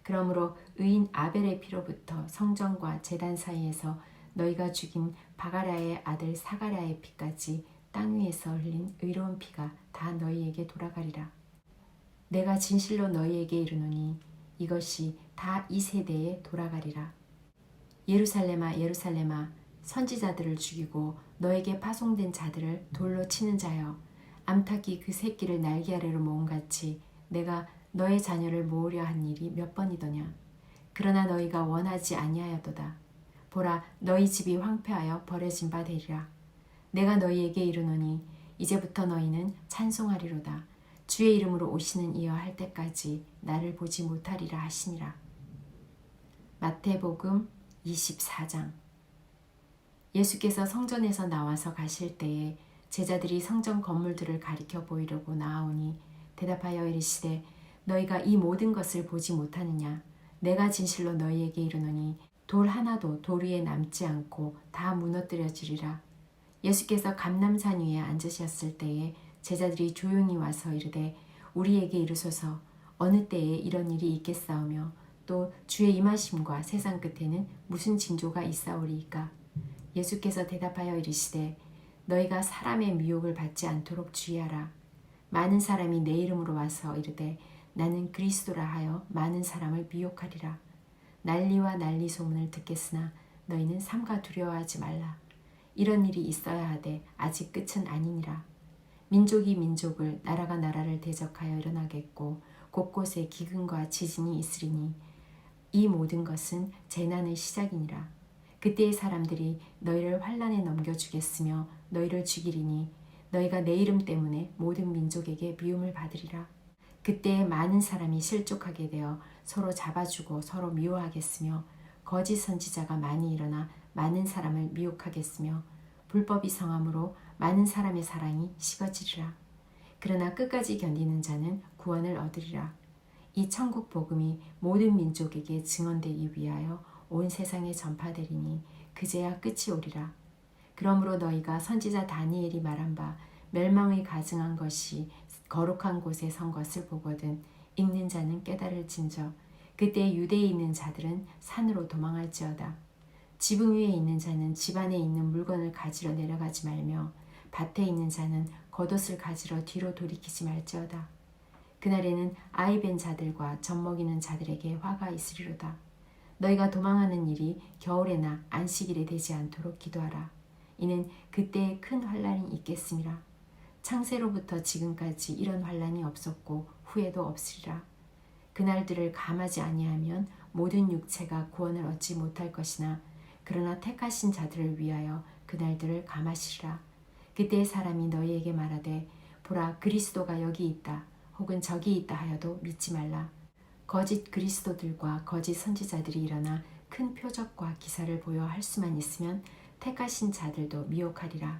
그러므로 의인 아벨의 피로부터 성전과 제단 사이에서 너희가 죽인 바가랴의 아들 사가랴의 피까지 땅 위에서 흘린 의로운 피가 다 너희에게 돌아가리라. 내가 진실로 너희에게 이르노니 이것이 다 이 세대에 돌아가리라. 예루살렘아 예루살렘아 선지자들을 죽이고 너에게 파송된 자들을 돌로 치는 자여 암탉이 그 새끼를 날개 아래로 모음같이 내가 너의 자녀를 모으려 한 일이 몇 번이더냐. 그러나 너희가 원하지 아니하였도다. 보라 너희 집이 황폐하여 버려진 바 되리라. 내가 너희에게 이르노니 이제부터 너희는 찬송하리로다. 주의 이름으로 오시는 이여 할 때까지 나를 보지 못하리라 하시니라. 마태복음 24장. 예수께서 성전에서 나와서 가실 때에 제자들이 성전 건물들을 가리켜 보이려고 나아오니 대답하여 이르시되 너희가 이 모든 것을 보지 못하느냐. 내가 진실로 너희에게 이르노니 돌 하나도 돌 위에 남지 않고 다 무너뜨려지리라. 예수께서 감람산 위에 앉으셨을 때에 제자들이 조용히 와서 이르되 우리에게 이르소서 어느 때에 이런 일이 있겠사오며 또 주의 임하심과 세상 끝에는 무슨 징조가 있사오리이까. 예수께서 대답하여 이르시되 너희가 사람의 미혹을 받지 않도록 주의하라. 많은 사람이 내 이름으로 와서 이르되 나는 그리스도라 하여 많은 사람을 미혹하리라. 난리와 난리 소문을 듣겠으나 너희는 삼가 두려워하지 말라. 이런 일이 있어야 하되 아직 끝은 아니니라. 민족이 민족을 나라가 나라를 대적하여 일어나겠고 곳곳에 기근과 지진이 있으리니 이 모든 것은 재난의 시작이니라. 그때의 사람들이 너희를 환난에 넘겨주겠으며 너희를 죽이리니 너희가 내 이름 때문에 모든 민족에게 미움을 받으리라. 그때에 많은 사람이 실족하게 되어 서로 잡아주고 서로 미워하겠으며 거짓 선지자가 많이 일어나 많은 사람을 미혹하겠으며 불법이 성함으로 많은 사람의 사랑이 식어지리라. 그러나 끝까지 견디는 자는 구원을 얻으리라. 이 천국 복음이 모든 민족에게 증언되기 위하여 온 세상에 전파되리니 그제야 끝이 오리라. 그러므로 너희가 선지자 다니엘이 말한 바 멸망의 가증한 것이 거룩한 곳에 선 것을 보거든 읽는 자는 깨달을진저 그때 유대에 있는 자들은 산으로 도망할지어다. 지붕 위에 있는 자는 집 안에 있는 물건을 가지러 내려가지 말며 밭에 있는 자는 겉옷을 가지러 뒤로 돌이키지 말지어다. 그날에는 아이 벤 자들과 젖먹이는 자들에게 화가 있으리로다. 너희가 도망하는 일이 겨울에나 안식일에 되지 않도록 기도하라. 이는 그때에 큰 환난이 있겠음이라. 창세로부터 지금까지 이런 환난이 없었고 후에도 없으리라. 그날들을 감하지 아니하면 모든 육체가 구원을 얻지 못할 것이나 그러나 택하신 자들을 위하여 그날들을 감하시리라. 그때의 사람이 너희에게 말하되 보라 그리스도가 여기 있다 혹은 저기 있다 하여도 믿지 말라. 거짓 그리스도들과 거짓 선지자들이 일어나 큰 표적과 기사를 보여 할 수만 있으면 택하신 자들도 미혹하리라.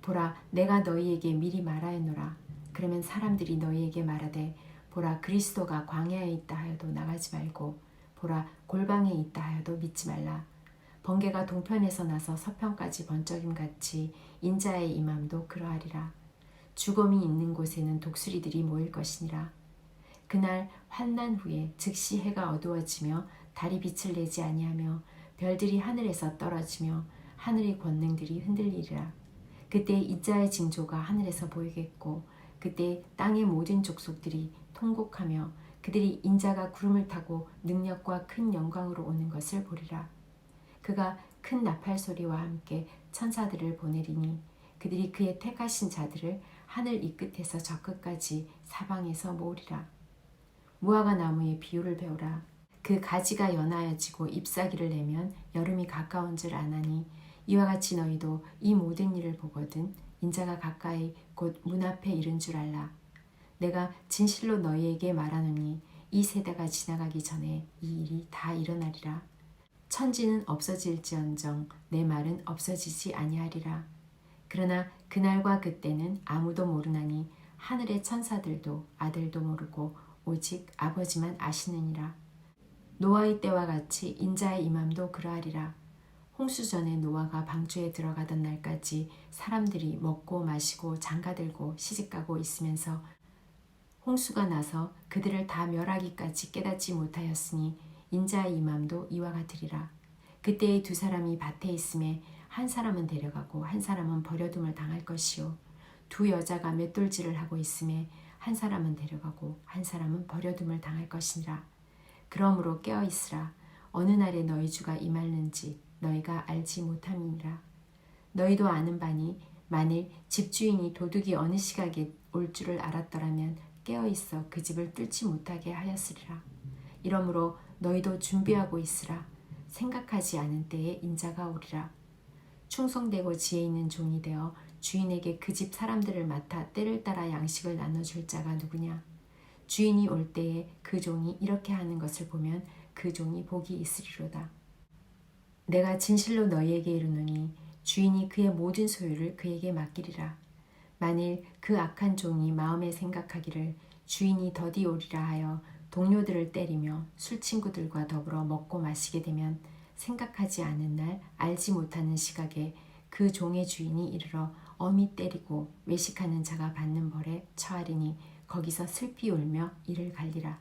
보라 내가 너희에게 미리 말하였노라. 그러면 사람들이 너희에게 말하되 보라 그리스도가 광야에 있다 하여도 나가지 말고 보라 골방에 있다 하여도 믿지 말라. 번개가 동편에서 나서 서편까지 번쩍임같이 인자의 임함도 그러하리라. 죽음이 있는 곳에는 독수리들이 모일 것이니라. 그날 환난 후에 즉시 해가 어두워지며 달이 빛을 내지 아니하며 별들이 하늘에서 떨어지며 하늘의 권능들이 흔들리리라. 그때 이자의 징조가 하늘에서 보이겠고 그때 땅의 모든 족속들이 통곡하며 그들이 인자가 구름을 타고 능력과 큰 영광으로 오는 것을 보리라. 그가 큰 나팔 소리와 함께 천사들을 보내리니 그들이 그의 택하신 자들을 하늘 이 끝에서 저 끝까지 사방에서 모으리라. 무화과 나무의 비유를 배우라. 그 가지가 연하여지고 잎사귀를 내면 여름이 가까운 줄 아나니 이와 같이 너희도 이 모든 일을 보거든 인자가 가까이 곧 문 앞에 이른 줄 알라. 내가 진실로 너희에게 말하노니 이 세대가 지나가기 전에 이 일이 다 일어나리라. 천지는 없어질지언정 내 말은 없어지지 아니하리라. 그러나 그날과 그때는 아무도 모르나니 하늘의 천사들도 아들도 모르고 오직 아버지만 아시느니라. 노아의 때와 같이 인자의 임함도 그러하리라. 홍수 전에 노아가 방주에 들어가던 날까지 사람들이 먹고 마시고 장가들고 시집가고 있으면서 홍수가 나서 그들을 다 멸하기까지 깨닫지 못하였으니 인자의 임함도 이와 같으리라. 그때의 두 사람이 밭에 있음에 한 사람은 데려가고 한 사람은 버려둠을 당할 것이요 두 여자가 맷돌질을 하고 있음에 한 사람은 데려가고 한 사람은 버려둠을 당할 것이니라. 그러므로 깨어있으라. 어느 날에 너희 주가 임하는지 너희가 알지 못함이니라. 너희도 아는 바니 만일 집주인이 도둑이 어느 시각에 올 줄을 알았더라면 깨어있어 그 집을 뚫지 못하게 하였으리라. 이러므로 너희도 준비하고 있으라. 생각하지 않은 때에 인자가 오리라. 충성되고 지혜 있는 종이 되어 주인에게 그 집 사람들을 맡아 때를 따라 양식을 나눠줄 자가 누구냐. 주인이 올 때에 그 종이 이렇게 하는 것을 보면 그 종이 복이 있으리로다. 내가 진실로 너희에게 이르노니 주인이 그의 모든 소유를 그에게 맡기리라. 만일 그 악한 종이 마음에 생각하기를 주인이 더디 오리라 하여 동료들을 때리며 술친구들과 더불어 먹고 마시게 되면 생각하지 않은 날 알지 못하는 시각에 그 종의 주인이 이르러 엄히 때리고 외식하는 자가 받는 벌에 처하리니 거기서 슬피 울며 이를 갈리라.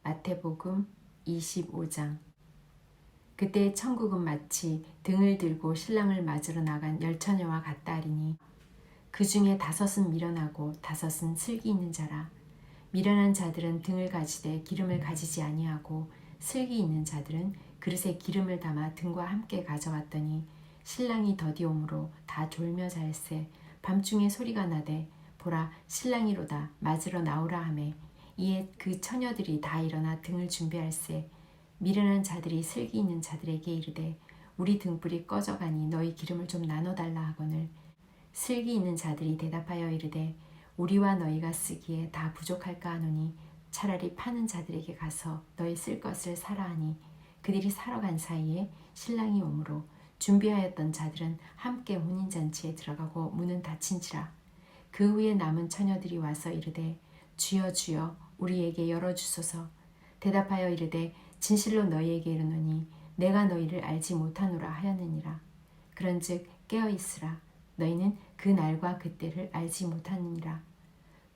마태복음 25장. 그때 천국은 마치 등을 들고 신랑을 맞으러 나간 열처녀와 같다 하리니 그 중에 5은 미련하고 5은 슬기 있는 자라. 미련한 자들은 등을 가지되 기름을 가지지 아니하고 슬기 있는 자들은 그릇에 기름을 담아 등과 함께 가져왔더니 신랑이 더디오므로 다 졸며 잘세 밤중에 소리가 나되 보라 신랑이로다 맞으러 나오라 하매 이에 그 처녀들이 다 일어나 등을 준비할세 미련한 자들이 슬기 있는 자들에게 이르되 우리 등불이 꺼져가니 너희 기름을 좀 나눠달라 하거늘 슬기 있는 자들이 대답하여 이르되 우리와 너희가 쓰기에 다 부족할까 하노니 차라리 파는 자들에게 가서 너희 쓸 것을 사라 하니 그들이 사러 간 사이에 신랑이 오므로 준비하였던 자들은 함께 혼인잔치에 들어가고 문은 닫힌지라. 그 후에 남은 처녀들이 와서 이르되 주여 주여 우리에게 열어주소서. 대답하여 이르되 진실로 너희에게 이르노니 내가 너희를 알지 못하노라 하였느니라. 그런즉 깨어있으라. 너희는 그 날과 그때를 알지 못하느니라.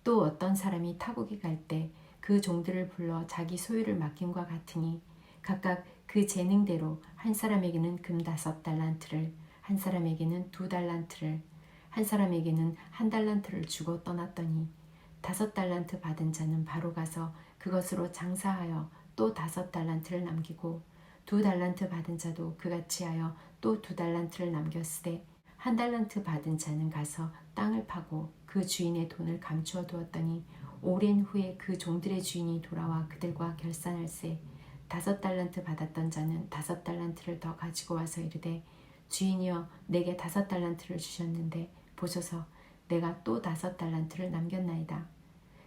또 어떤 사람이 타국에 갈 때 그 종들을 불러 자기 소유를 맡김과 같으니 각각 그 재능대로 한 사람에게는 금 5달란트를 한 사람에게는 2달란트를 한 사람에게는 1달란트를 주고 떠났더니 5달란트 받은 자는 바로 가서 그것으로 장사하여 또 5달란트를 남기고 2달란트 받은 자도 그같이 하여 또 2달란트를 남겼으되 1달란트 받은 자는 가서 땅을 파고 그 주인의 돈을 감추어 두었더니 오랜 후에 그 종들의 주인이 돌아와 그들과 결산할세 5달란트 받았던 자는 5달란트를 더 가지고 와서 이르되 주인이여 내게 5달란트를 주셨는데 보소서 내가 또 5달란트를 남겼나이다.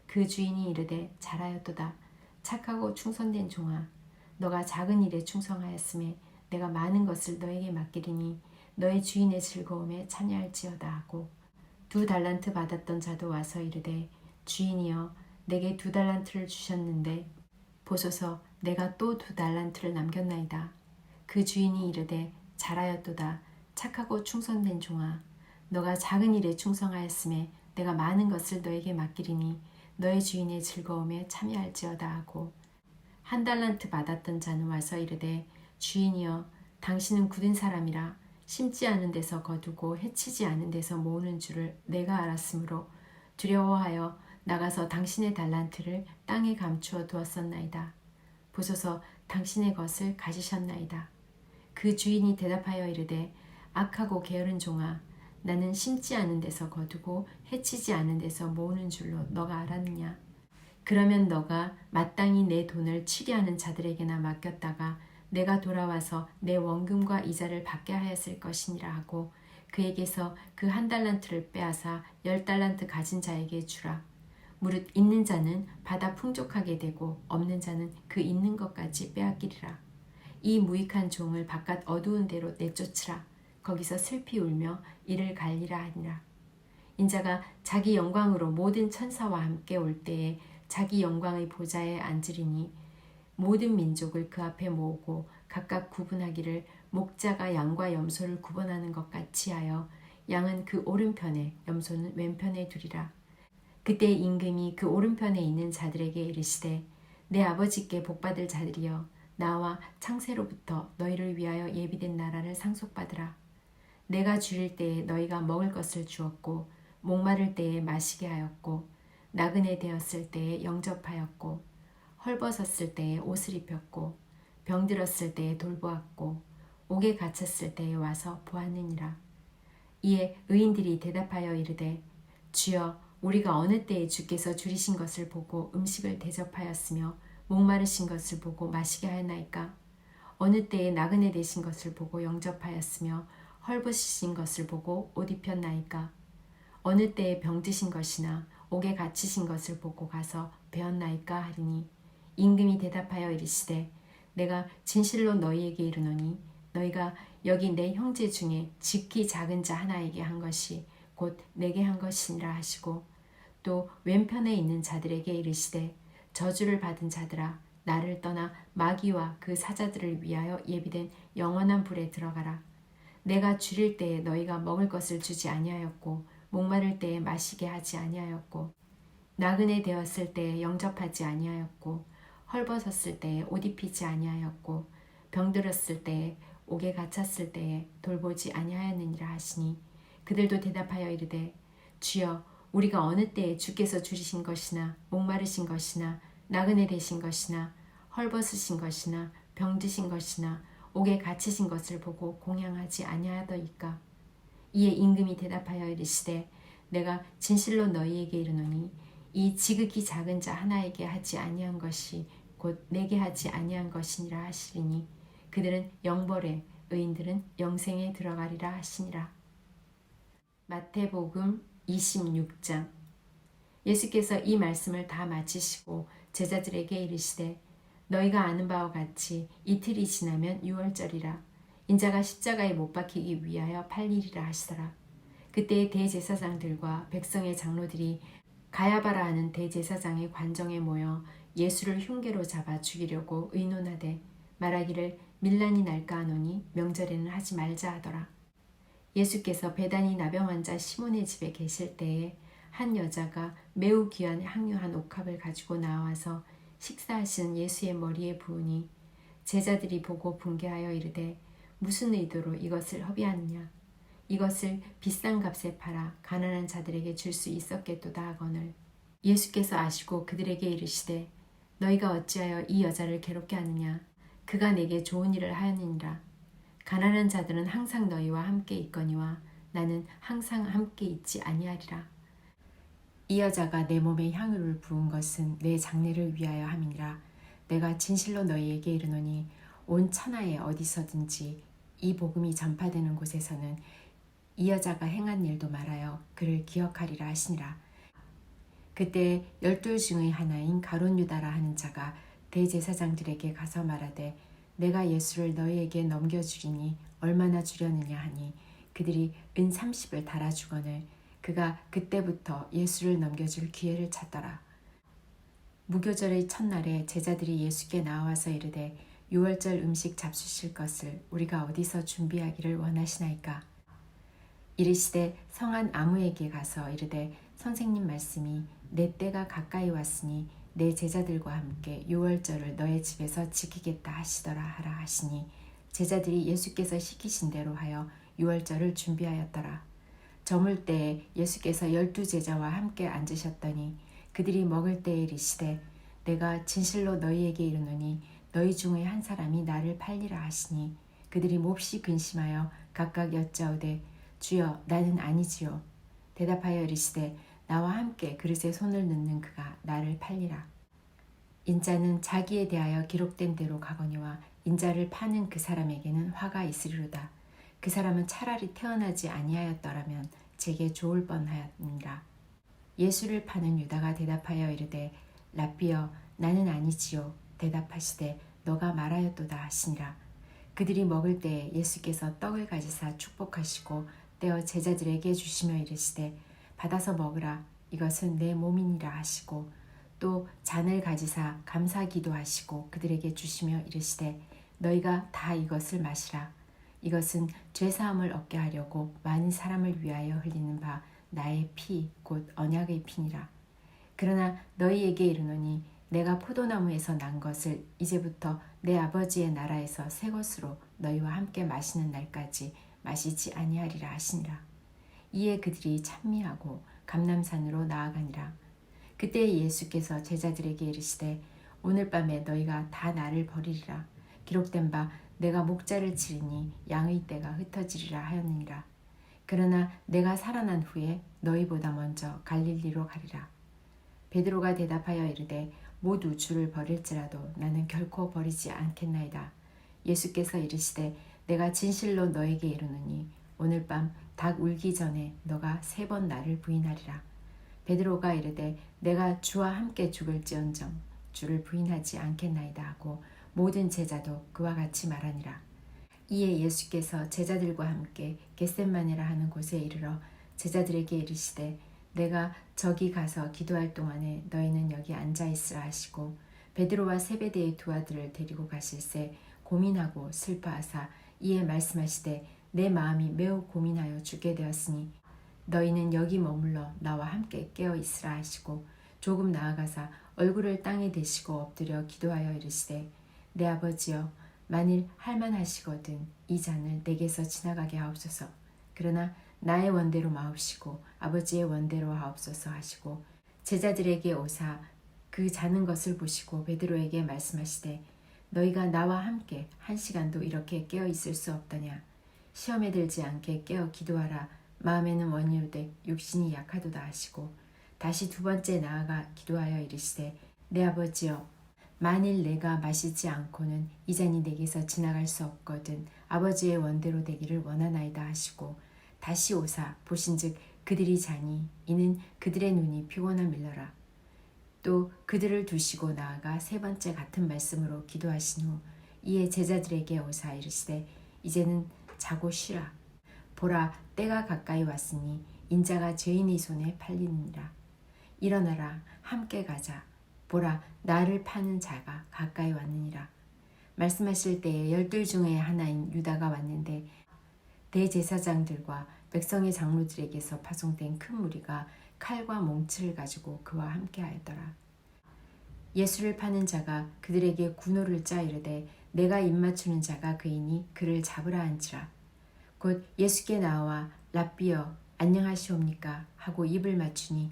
그 주인이 이르되 잘하였도다. 착하고 충성된 종아 너가 작은 일에 충성하였음에 내가 많은 것을 너에게 맡기리니 너의 주인의 즐거움에 참여할지어다 하고 2달란트 받았던 자도 와서 이르되 주인이여 내게 2달란트를 주셨는데 보소서 내가 또 2달란트를 남겼나이다. 그 주인이 이르되 잘하였도다. 착하고 충성된 종아 너가 작은 일에 충성하였음에 내가 많은 것을 너에게 맡기리니 너의 주인의 즐거움에 참여할지어다 하고 1달란트 받았던 자는 와서 이르되 주인이여 당신은 굳은 사람이라 심지 않은 데서 거두고 해치지 않은 데서 모으는 줄을 내가 알았으므로 두려워하여 나가서 당신의 달란트를 땅에 감추어 두었었나이다. 보소서 당신의 것을 가지셨나이다. 그 주인이 대답하여 이르되 악하고 게으른 종아 나는 심지 않은 데서 거두고 해치지 않은 데서 모으는 줄로 너가 알았느냐. 그러면 너가 마땅히 내 돈을 취리하는 자들에게나 맡겼다가 내가 돌아와서 내 원금과 이자를 받게 하였을 것이니라 하고 그에게서 그 1달란트를 빼앗아 10달란트 가진 자에게 주라. 무릇 있는 자는 받아 풍족하게 되고 없는 자는 그 있는 것까지 빼앗기리라. 이 무익한 종을 바깥 어두운 데로 내쫓으라. 거기서 슬피 울며 이를 갈리라 하니라. 인자가 자기 영광으로 모든 천사와 함께 올 때에 자기 영광의 보좌에 앉으리니 모든 민족을 그 앞에 모으고 각각 구분하기를 목자가 양과 염소를 구분하는 것 같이 하여 양은 그 오른편에 염소는 왼편에 두리라. 그때 임금이 그 오른편에 있는 자들에게 이르시되 내 아버지께 복받을 자들이여 나와 창세로부터 너희를 위하여 예비된 나라를 상속받으라. 내가 줄일 때에 너희가 먹을 것을 주었고 목마를 때에 마시게 하였고 나그네 되었을 때에 영접하였고 헐벗었을 때에 옷을 입혔고 병들었을 때에 돌보았고 옥에 갇혔을 때에 와서 보았느니라. 이에 의인들이 대답하여 이르되 주여 우리가 어느 때에 주께서 줄이신 것을 보고 음식을 대접하였으며 목마르신 것을 보고 마시게 하였나이까? 어느 때에 나그네 되신 것을 보고 영접하였으며 헐벗으신 것을 보고 옷 입혔나이까? 어느 때에 병드신 것이나 옥에 갇히신 것을 보고 가서 배웠나이까 하리니 임금이 대답하여 이르시되 내가 진실로 너희에게 이르노니 너희가 여기 내 형제 중에 지극히 작은 자 하나에게 한 것이 곧 내게 한 것이니라 하시고 또 왼편에 있는 자들에게 이르시되 저주를 받은 자들아 나를 떠나 마귀와 그 사자들을 위하여 예비된 영원한 불에 들어가라. 내가 줄일 때에 너희가 먹을 것을 주지 아니하였고 목마를 때에 마시게 하지 아니하였고 나그네 되었을 때에 영접하지 아니하였고 헐벗었을 때에 옷 입히지 아니하였고 병들었을 때에 옥에 갇혔을 때에 돌보지 아니하였느니라 하시니 그들도 대답하여 이르되 주여 우리가 어느 때에 주께서 줄이신 것이나 목마르신 것이나 나그네 되신 것이나 헐벗으신 것이나 병드신 것이나 옥에 갇히신 것을 보고 공양하지 아니하더이까. 이에 임금이 대답하여 이르시되 내가 진실로 너희에게 이르노니 이 지극히 작은 자 하나에게 하지 아니한 것이 곧 내게 하지 아니한 것이니라 하시리니 그들은 영벌에 의인들은 영생에 들어가리라 하시니라. 마태복음 26장. 예수께서 이 말씀을 다 마치시고 제자들에게 이르시되 너희가 아는 바와 같이 이틀이 지나면 유월절이라. 인자가 십자가에 못 박히기 위하여 팔리리라 하시더라. 그때 대제사장들과 백성의 장로들이 가야바라 하는 대제사장의 관정에 모여 예수를 흉계로 잡아 죽이려고 의논하되 말하기를 밀란이 날까 하노니 명절에는 하지 말자 하더라. 예수께서 베다니 나병 환자 시몬의 집에 계실 때에 한 여자가 매우 귀한 향유한 옥합을 가지고 나와서 식사하시는 예수의 머리에 부으니 제자들이 보고 분개하여 이르되 무슨 의도로 이것을 허비하느냐? 이것을 비싼 값에 팔아 가난한 자들에게 줄 수 있었겠도다 하거늘. 예수께서 아시고 그들에게 이르시되 너희가 어찌하여 이 여자를 괴롭게 하느냐? 그가 내게 좋은 일을 하였느니라. 가난한 자들은 항상 너희와 함께 있거니와 나는 항상 함께 있지 아니하리라. 이 여자가 내 몸에 향유를 부은 것은 내 장례를 위하여 함이니라. 내가 진실로 너희에게 이르노니 온 천하에 어디서든지 이 복음이 전파되는 곳에서는 이 여자가 행한 일도 말하여 그를 기억하리라 하시니라. 그때 12 중의 하나인 가룟 유다라 하는 자가 대제사장들에게 가서 말하되 내가 예수를 너희에게 넘겨주리니 얼마나 주려느냐 하니 그들이 은 30을 달아주거늘 그가 그때부터 예수를 넘겨줄 기회를 찾더라. 무교절의 첫날에 제자들이 예수께 나와서 이르되 유월절 음식 잡수실 것을 우리가 어디서 준비하기를 원하시나이까? 이르시되 성한 아무에게 가서 이르되 선생님 말씀이 내 때가 가까이 왔으니 내 제자들과 함께 유월절을 너의 집에서 지키겠다 하시더라 하라 하시니 제자들이 예수께서 시키신 대로 하여 유월절을 준비하였더라. 저물 때에 예수께서 12 제자와 함께 앉으셨더니 그들이 먹을 때에 이르시되 내가 진실로 너희에게 이르노니 너희 중에 한 사람이 나를 팔리라 하시니 그들이 몹시 근심하여 각각 여짜오되 주여 나는 아니지요. 대답하여 이르시되 나와 함께 그릇에 손을 넣는 그가 나를 팔리라. 인자는 자기에 대하여 기록된 대로 가거니와 인자를 파는 그 사람에게는 화가 있으리로다. 그 사람은 차라리 태어나지 아니하였더라면 제게 좋을 뻔하였느니라. 예수를 파는 유다가 대답하여 이르되 랍비여 나는 아니지요. 대답하시되 너가 말하였도다 하시니라. 그들이 먹을 때에 예수께서 떡을 가지사 축복하시고 떼어 제자들에게 주시며 이르시되 받아서 먹으라 이것은 내 몸이니라 하시고 또 잔을 가지사 감사 기도하시고 그들에게 주시며 이르시되 너희가 다 이것을 마시라 이것은 죄사함을 얻게 하려고 많은 사람을 위하여 흘리는 바 나의 피 곧 언약의 피니라. 그러나 너희에게 이르노니 내가 포도나무에서 난 것을 이제부터 내 아버지의 나라에서 새 것으로 너희와 함께 마시는 날까지 마시지 아니하리라 하시니라. 이에 그들이 찬미하고 감람산으로 나아가니라. 그때 예수께서 제자들에게 이르시되 오늘 밤에 너희가 다 나를 버리리라. 기록된 바 내가 목자를 치리니 양의 떼가 흩어지리라 하였느니라. 그러나 내가 살아난 후에 너희보다 먼저 갈릴리로 가리라. 베드로가 대답하여 이르되 모두 주를 버릴지라도 나는 결코 버리지 않겠나이다. 예수께서 이르시되 내가 진실로 너에게 이르노니 오늘 밤 닭 울기 전에 너가 3번 나를 부인하리라. 베드로가 이르되 내가 주와 함께 죽을지언정 주를 부인하지 않겠나이다 하고 모든 제자도 그와 같이 말하니라. 이에 예수께서 제자들과 함께 겟셋마네라 하는 곳에 이르러 제자들에게 이르시되 내가 저기 가서 기도할 동안에 너희는 여기 앉아있으라 하시고 베드로와 세베대의 두 아들을 데리고 가실새 고민하고 슬퍼하사 이에 말씀하시되 내 마음이 매우 고민하여 죽게 되었으니 너희는 여기 머물러 나와 함께 깨어있으라 하시고 조금 나아가사 얼굴을 땅에 대시고 엎드려 기도하여 이르시되 내 아버지여 만일 할만하시거든 이 잔을 내게서 지나가게 하옵소서. 그러나 나의 원대로 마옵시고 아버지의 원대로 하옵소서 하시고 제자들에게 오사 그 자는 것을 보시고 베드로에게 말씀하시되 너희가 나와 함께 1시간도 이렇게 깨어 있을 수 없더냐. 시험에 들지 않게 깨어 기도하라. 마음에는 원이로되 육신이 약하도다 하시고 다시 2번째 나아가 기도하여 이르시되 내 아버지여 만일 내가 마시지 않고는 이 잔이 내게서 지나갈 수 없거든 아버지의 원대로 되기를 원하나이다 하시고 다시 오사 보신즉 그들이 자니 이는 그들의 눈이 피곤함 일러라. 또 그들을 두시고 나아가 3번째 같은 말씀으로 기도하신 후 이에 제자들에게 오사 이르시되 이제는 자고 쉬라. 보라 때가 가까이 왔으니 인자가 죄인의 손에 팔리느니라. 일어나라 함께 가자. 보라 나를 파는 자가 가까이 왔느니라. 말씀하실 때에 12 중에 하나인 유다가 왔는데 대제사장들과 백성의 장로들에게서 파송된 큰 무리가 칼과 몽치를 가지고 그와 함께 하였더라. 예수를 파는 자가 그들에게 군호를 짜 이르되 내가 입맞추는 자가 그이니 그를 잡으라 한지라. 곧 예수께 나와 랍비여 안녕하시옵니까 하고 입을 맞추니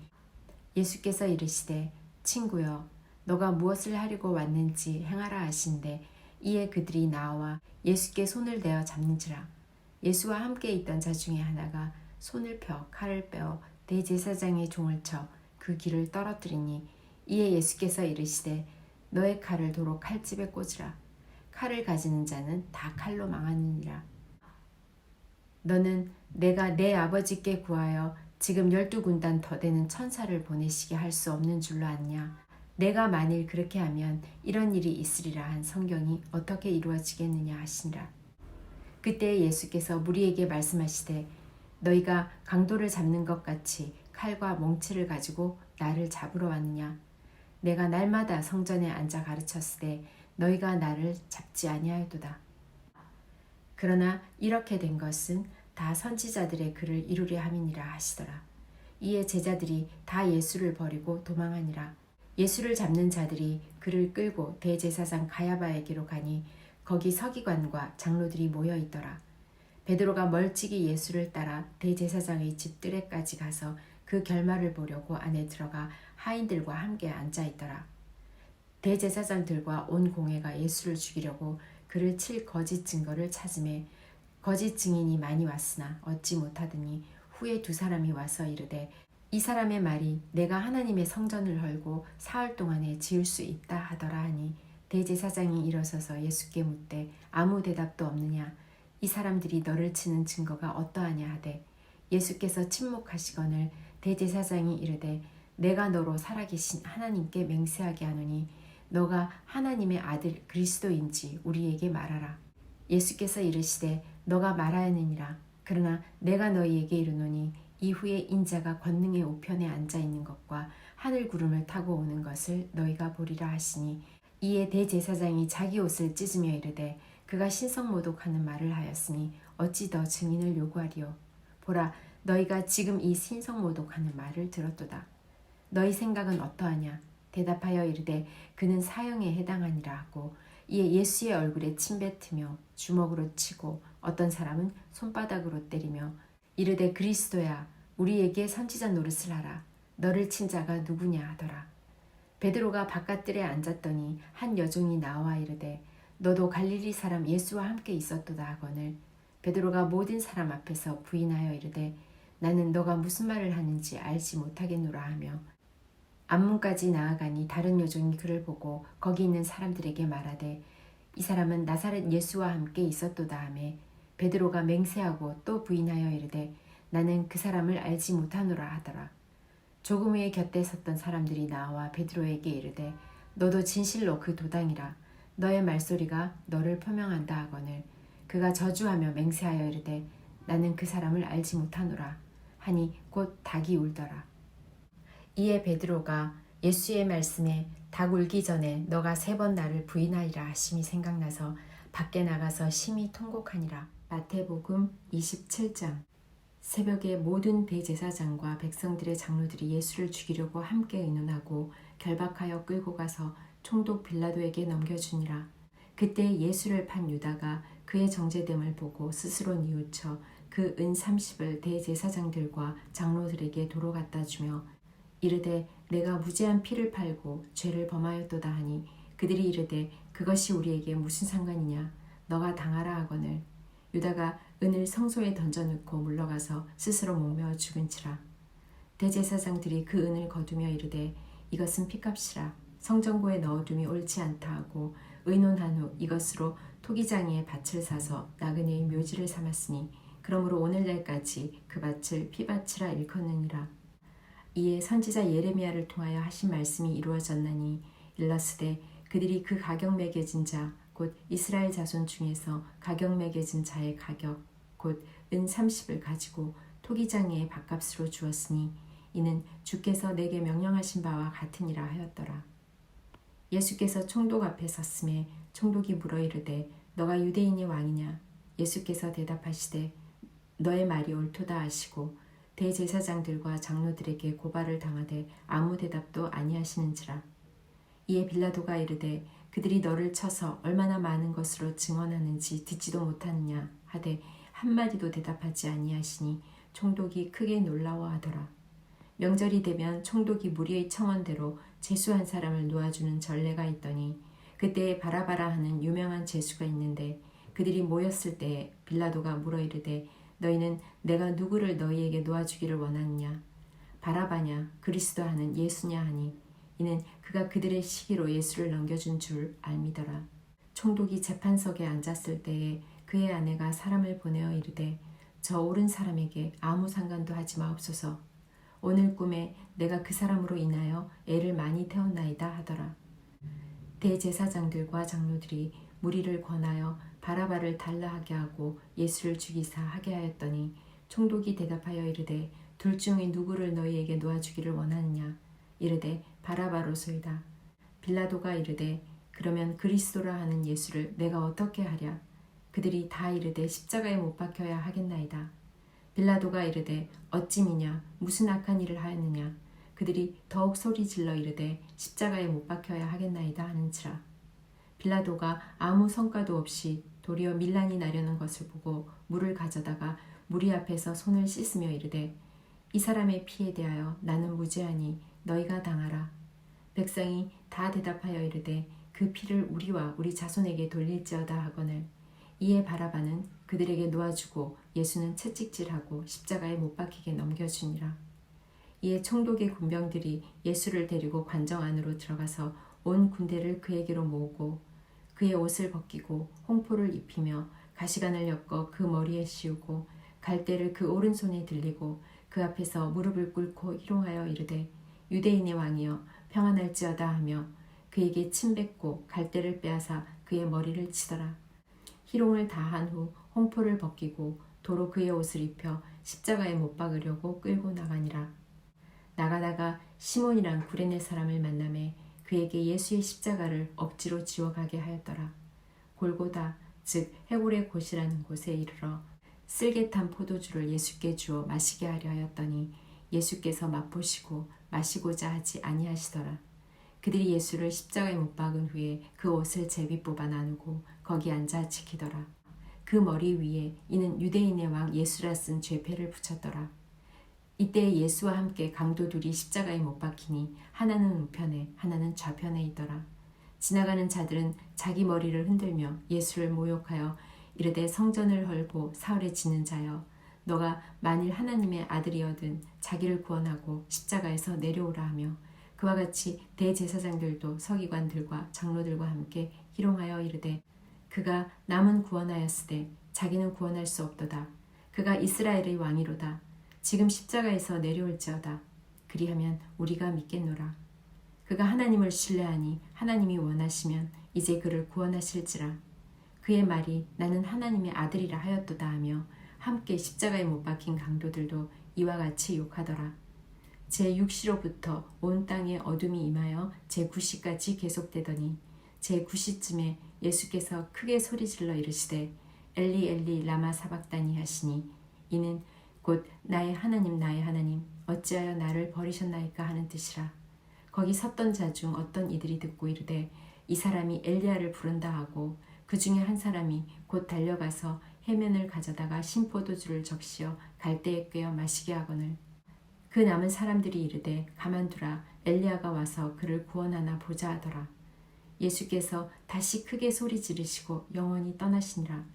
예수께서 이르시되 친구여 너가 무엇을 하려고 왔는지 행하라 하신대 이에 그들이 나와 예수께 손을 대어 잡는지라. 예수와 함께 있던 자 중에 하나가 손을 펴 칼을 빼어 대제사장의 종을 쳐 그 귀를 떨어뜨리니 이에 예수께서 이르시되 너의 칼을 도로 칼집에 꽂으라. 칼을 가지는 자는 다 칼로 망하느니라. 너는 내가 내 아버지께 구하여 지금 12군단 더 되는 천사를 보내시게 할 수 없는 줄로 아냐. 내가 만일 그렇게 하면 이런 일이 있으리라 한 성경이 어떻게 이루어지겠느냐 하시니라. 그때 예수께서 무리에게 말씀하시되 너희가 강도를 잡는 것 같이 칼과 몽치를 가지고 나를 잡으러 왔느냐. 내가 날마다 성전에 앉아 가르쳤으되 너희가 나를 잡지 아니하였도다. 그러나 이렇게 된 것은 다 선지자들의 글을 이루려 함이니라 하시더라. 이에 제자들이 다 예수를 버리고 도망하니라. 예수를 잡는 자들이 그를 끌고 대제사장 가야바에게로 가니 거기 서기관과 장로들이 모여 있더라. 베드로가 멀찍이 예수를 따라 대제사장의 집 뜰에까지 가서 그 결말을 보려고 안에 들어가 하인들과 함께 앉아 있더라. 대제사장들과 온 공회가 예수를 죽이려고 그를 칠 거짓 증거를 찾음에 거짓 증인이 많이 왔으나 얻지 못하더니 후에 2 사람이 와서 이르되 이 사람의 말이 내가 하나님의 성전을 헐고 사흘 동안에 지을 수 있다 하더라 하니 대제사장이 일어서서 예수께 묻되 아무 대답도 없느냐. 이 사람들이 너를 치는 증거가 어떠하냐 하되 예수께서 침묵하시거늘 대제사장이 이르되 내가 너로 살아계신 하나님께 맹세하게 하노니 너가 하나님의 아들 그리스도인지 우리에게 말하라. 예수께서 이르시되 너가 말하였느니라. 그러나 내가 너희에게 이르노니 이후에 인자가 권능의 우편에 앉아 있는 것과 하늘 구름을 타고 오는 것을 너희가 보리라 하시니 이에 대제사장이 자기 옷을 찢으며 이르되 그가 신성모독하는 말을 하였으니 어찌 더 증인을 요구하리요. 보라 너희가 지금 이 신성모독하는 말을 들었도다. 너희 생각은 어떠하냐. 대답하여 이르되 그는 사형에 해당하니라 하고 이에 예수의 얼굴에 침뱉으며 주먹으로 치고 어떤 사람은 손바닥으로 때리며 이르되 그리스도야 우리에게 선지자 노릇을 하라. 너를 친 자가 누구냐 하더라. 베드로가 바깥들에 앉았더니 한 여종이 나와 이르되 너도 갈릴리 사람 예수와 함께 있었도다 하거늘 베드로가 모든 사람 앞에서 부인하여 이르되 나는 너가 무슨 말을 하는지 알지 못하겠노라 하며 앞문까지 나아가니 다른 여종이 그를 보고 거기 있는 사람들에게 말하되 이 사람은 나사렛 예수와 함께 있었도다 하매 베드로가 맹세하고 또 부인하여 이르되 나는 그 사람을 알지 못하노라 하더라. 조금 후에 곁에 섰던 사람들이 나와 베드로에게 이르되 너도 진실로 그 도당이라. 너의 말소리가 너를 표명한다 하거늘 그가 저주하며 맹세하여 이르되 나는 그 사람을 알지 못하노라 하니 곧 닭이 울더라. 이에 베드로가 예수의 말씀에 닭 울기 전에 너가 3번 나를 부인하리라 하심이 생각나서 밖에 나가서 심히 통곡하니라. 마태복음 27장. 새벽에 모든 대제사장과 백성들의 장로들이 예수를 죽이려고 함께 의논하고 결박하여 끌고 가서 총독 빌라도에게 넘겨주니라. 그때 예수를 판 유다가 그의 정죄됨을 보고 스스로 뉘우쳐 그 은 30을 대제사장들과 장로들에게 도로 갖다 주며 이르되 내가 무죄한 피를 팔고 죄를 범하였도다 하니 그들이 이르되 그것이 우리에게 무슨 상관이냐 너가 당하라 하거늘 유다가 은을 성소에 던져넣고 물러가서 스스로 목매어 죽은지라. 대제사장들이 그 은을 거두며 이르되 이것은 피값이라 성전고에 넣어둠이 옳지 않다 하고 의논한 후 이것으로 토기장이의 밭을 사서 나그네의 묘지를 삼았으니 그러므로 오늘날까지 그 밭을 피밭이라 일컫느니라. 이에 선지자 예레미야를 통하여 하신 말씀이 이루어졌나니 일러스되 그들이 그 가격 매겨진 자 곧 이스라엘 자손 중에서 가격 매겨진 자의 가격 곧 은 30을 가지고 토기장이의 밭값으로 주었으니 이는 주께서 내게 명령하신 바와 같으니라 하였더라. 예수께서 총독 앞에 섰음에 총독이 물어 이르되 너가 유대인의 왕이냐. 예수께서 대답하시되 너의 말이 옳도다 하시고 대제사장들과 장로들에게 고발을 당하되 아무 대답도 아니하시는지라. 이에 빌라도가 이르되 그들이 너를 쳐서 얼마나 많은 것으로 증언하는지 듣지도 못하느냐 하되 한마디도 대답하지 아니하시니 총독이 크게 놀라워하더라. 명절이 되면 총독이 무리의 청원대로 제수 한 사람을 놓아주는 전례가 있더니 그때에 바라바라 하는 유명한 제수가 있는데 그들이 모였을 때에 빌라도가 물어 이르되 너희는 내가 누구를 너희에게 놓아주기를 원하느냐 바라바냐 그리스도 하는 예수냐 하니 이는 그가 그들의 시기로 예수를 넘겨준 줄 알미더라. 총독이 재판석에 앉았을 때에 그의 아내가 사람을 보내어 이르되 저 옳은 사람에게 아무 상관도 하지 마옵소서. 오늘 꿈에 내가 그 사람으로 인하여 애를 많이 태웠나이다 하더라. 대제사장들과 장로들이 무리를 권하여 바라바를 달라하게 하고 예수를 죽이사 하게 하였더니 총독이 대답하여 이르되 둘 중에 누구를 너희에게 놓아주기를 원하느냐 이르되 바라바로소이다. 빌라도가 이르되 그러면 그리스도라 하는 예수를 내가 어떻게 하랴. 그들이 다 이르되 십자가에 못 박혀야 하겠나이다. 빌라도가 이르되 어찌미냐 무슨 악한 일을 하였느냐. 그들이 더욱 소리질러 이르되 십자가에 못 박혀야 하겠나이다 하는지라. 빌라도가 아무 성과도 없이 도리어 밀란이 나려는 것을 보고 물을 가져다가 무리 앞에서 손을 씻으며 이르되 이 사람의 피에 대하여 나는 무죄하니 너희가 당하라. 백성이 다 대답하여 이르되 그 피를 우리와 우리 자손에게 돌릴지어다 하거늘 이에 바라바는 그들에게 놓아주고 예수는 채찍질하고 십자가에 못 박히게 넘겨주니라. 이에 총독의 군병들이 예수를 데리고 관정 안으로 들어가서 온 군대를 그에게로 모으고 그의 옷을 벗기고 홍포를 입히며 가시관을 엮어 그 머리에 씌우고 갈대를 그 오른손에 들리고 그 앞에서 무릎을 꿇고 희롱하여 이르되 유대인의 왕이여 평안할지어다 하며 그에게 침 뱉고 갈대를 빼앗아 그의 머리를 치더라. 희롱을 다한 후 홍포를 벗기고 도로 그의 옷을 입혀 십자가에 못 박으려고 끌고 나가니라. 나가다가 시몬이란 구레네 사람을 만나매 그에게 예수의 십자가를 억지로 지워가게 하였더라. 골고다 즉 해골의 곳이라는 곳에 이르러 쓸개 탄 포도주를 예수께 주어 마시게 하려 하였더니 예수께서 맛보시고 마시고자 하지 아니하시더라. 그들이 예수를 십자가에 못 박은 후에 그 옷을 제비 뽑아 나누고 거기 앉아 지키더라. 그 머리 위에 이는 유대인의 왕 예수라 쓴 죄패를 붙였더라. 이때 예수와 함께 강도 둘이 십자가에 못 박히니 하나는 우편에 하나는 좌편에 있더라. 지나가는 자들은 자기 머리를 흔들며 예수를 모욕하여 이르되 성전을 헐고 사흘에 지는 자여 너가 만일 하나님의 아들이어든 자기를 구원하고 십자가에서 내려오라 하며 그와 같이 대제사장들도 서기관들과 장로들과 함께 희롱하여 이르되 그가 남은 구원하였으되 자기는 구원할 수 없도다. 그가 이스라엘의 왕이로다. 지금 십자가에서 내려올지어다. 그리하면 우리가 믿겠노라. 그가 하나님을 신뢰하니 하나님이 원하시면 이제 그를 구원하실지라. 그의 말이 나는 하나님의 아들이라 하였도다 하며 함께 십자가에 못 박힌 강도들도 이와 같이 욕하더라. 제6시로부터 온 땅에 어둠이 임하여 제9시까지 계속되더니 제9시쯤에 예수께서 크게 소리질러 이르시되 엘리 엘리 라마 사박다니 하시니 이는 곧 나의 하나님 어찌하여 나를 버리셨나이까 하는 뜻이라. 거기 섰던 자 중 어떤 이들이 듣고 이르되 이 사람이 엘리야를 부른다 하고 그 중에 한 사람이 곧 달려가서 해면을 가져다가 신포도주를 적시어 갈대에 꿰어 마시게 하거늘 그 남은 사람들이 이르되 가만두라 엘리야가 와서 그를 구원하나 보자 하더라. 예수께서 다시 크게 소리 지르시고 영원히 떠나시니라.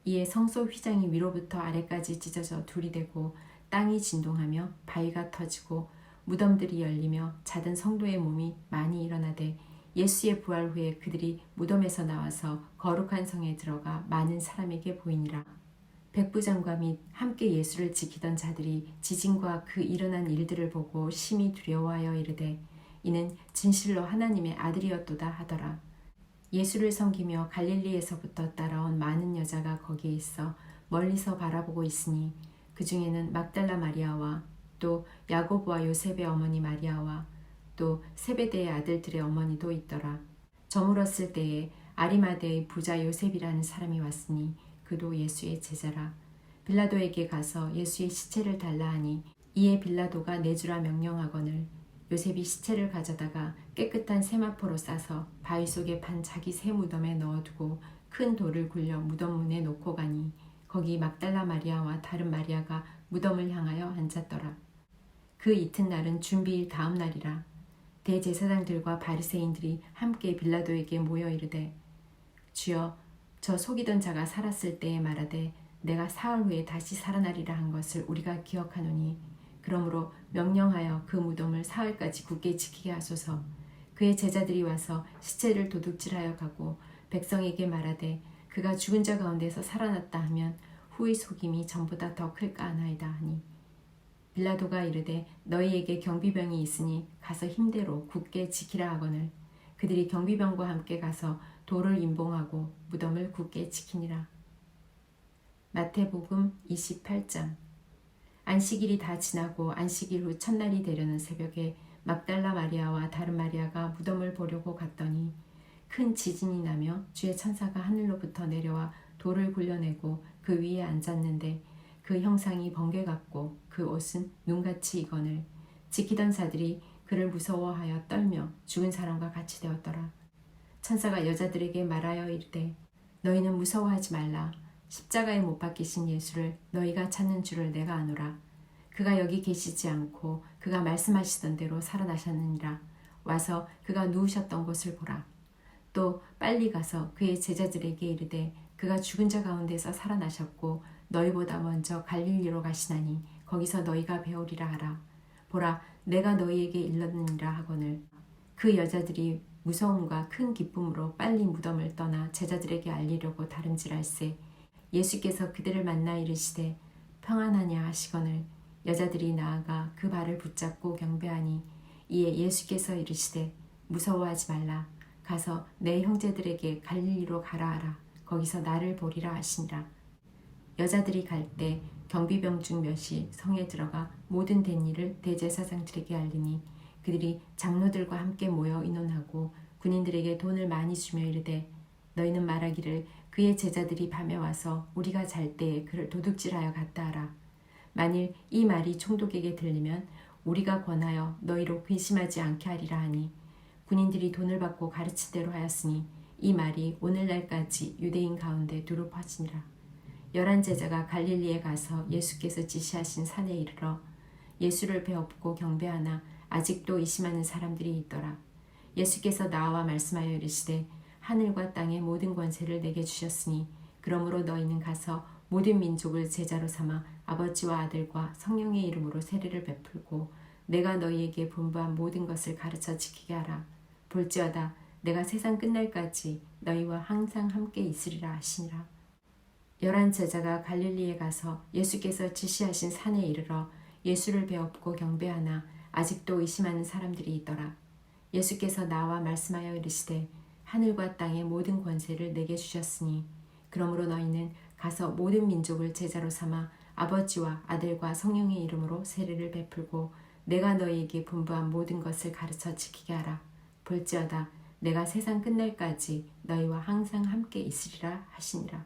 이에 성소 휘장이 위로부터 아래까지 찢어져 둘이 되고 땅이 진동하며 바위가 터지고 무덤들이 열리며 자든 성도의 몸이 많이 일어나되 예수의 부활 후에 그들이 무덤에서 나와서 거룩한 성에 들어가 많은 사람에게 보이니라. 백부장과 및 함께 예수를 지키던 자들이 지진과 그 일어난 일들을 보고 심히 두려워하여 이르되 이는 진실로 하나님의 아들이었도다 하더라. 예수를 섬기며 갈릴리에서부터 따라온 많은 여자가 거기에 있어 멀리서 바라보고 있으니 그 중에는 막달라 마리아와 또 야고보와 요셉의 어머니 마리아와 또 세베대의 아들들의 어머니도 있더라. 저물었을 때에 아리마대의 부자 요셉이라는 사람이 왔으니 그도 예수의 제자라. 빌라도에게 가서 예수의 시체를 달라 하니 이에 빌라도가 내주라 명령하거늘 요셉이 시체를 가져다가 깨끗한 세마포로 싸서 바위 속에 판 자기 새 무덤에 넣어두고 큰 돌을 굴려 무덤 문에 놓고 가니 거기 막달라 마리아와 다른 마리아가 무덤을 향하여 앉았더라. 그 이튿날은 준비일 다음 날이라. 대제사장들과 바리새인들이 함께 빌라도에게 모여 이르되 주여 저 속이던 자가 살았을 때에 말하되 내가 사흘 후에 다시 살아나리라 한 것을 우리가 기억하노니 그러므로 명령하여 그 무덤을 사흘까지 굳게 지키게 하소서. 그의 제자들이 와서 시체를 도둑질하여 가고 백성에게 말하되 그가 죽은 자 가운데서 살아났다 하면 후의 속임이 전보다 더 클까 하나이다 하니 빌라도가 이르되 너희에게 경비병이 있으니 가서 힘대로 굳게 지키라 하거늘 그들이 경비병과 함께 가서 돌을 임봉하고 무덤을 굳게 지키니라. 마태복음 28장. 안식일이 다 지나고 안식일 후 첫날이 되려는 새벽에 막달라 마리아와 다른 마리아가 무덤을 보려고 갔더니 큰 지진이 나며 주의 천사가 하늘로부터 내려와 돌을 굴려내고 그 위에 앉았는데 그 형상이 번개 같고 그 옷은 눈같이 이거늘 지키던 자들이 그를 무서워하여 떨며 죽은 사람과 같이 되었더라. 천사가 여자들에게 말하여 이르되 너희는 무서워하지 말라. 십자가에 못 박히신 예수를 너희가 찾는 줄을 내가 아노라. 그가 여기 계시지 않고 그가 말씀하시던 대로 살아나셨느니라. 와서 그가 누우셨던 곳을 보라. 또 빨리 가서 그의 제자들에게 이르되 그가 죽은 자 가운데서 살아나셨고 너희보다 먼저 갈릴리로 가시나니 거기서 너희가 배우리라 하라. 보라 내가 너희에게 일렀느니라 하거늘 그 여자들이 무서움과 큰 기쁨으로 빨리 무덤을 떠나 제자들에게 알리려고 다름질할세 예수께서 그들을 만나 이르시되 평안하냐 하시거늘 여자들이 나아가 그 발을 붙잡고 경배하니 이에 예수께서 이르시되 무서워하지 말라. 가서 내 형제들에게 갈릴리로 가라 하라. 거기서 나를 보리라 하시니라. 여자들이 갈 때 경비병 중 몇이 성에 들어가 모든 된 일을 대제사장들에게 알리니 그들이 장로들과 함께 모여 의논하고 군인들에게 돈을 많이 주며 이르되 너희는 말하기를 그의 제자들이 밤에 와서 우리가 잘 때에 그를 도둑질하여 갔다 하라. 만일 이 말이 총독에게 들리면 우리가 권하여 너희로 근심하지 않게 하리라 하니 군인들이 돈을 받고 가르친 대로 하였으니 이 말이 오늘날까지 유대인 가운데 두루 퍼지니라. 11 제자가 갈릴리에 가서 예수께서 지시하신 산에 이르러 예수를 배엎고 경배하나 아직도 의심하는 사람들이 있더라. 예수께서 나와 말씀하여 이르시되 하늘과 땅의 모든 권세를 내게 주셨으니 그러므로 너희는 가서 모든 민족을 제자로 삼아 아버지와 아들과 성령의 이름으로 세례를 베풀고 내가 너희에게 분부한 모든 것을 가르쳐 지키게 하라. 볼지어다 내가 세상 끝날까지 너희와 항상 함께 있으리라 하시니라. 11 제자가 갈릴리에 가서 예수께서 지시하신 산에 이르러 예수를 배엎고 경배하나 아직도 의심하는 사람들이 있더라. 예수께서 나와 말씀하여 이르시되 하늘과 땅의 모든 권세를 내게 주셨으니 그러므로 너희는 가서 모든 민족을 제자로 삼아 아버지와 아들과 성령의 이름으로 세례를 베풀고 내가 너희에게 분부한 모든 것을 가르쳐 지키게 하라. 볼지어다 내가 세상 끝날까지 너희와 항상 함께 있으리라 하시니라.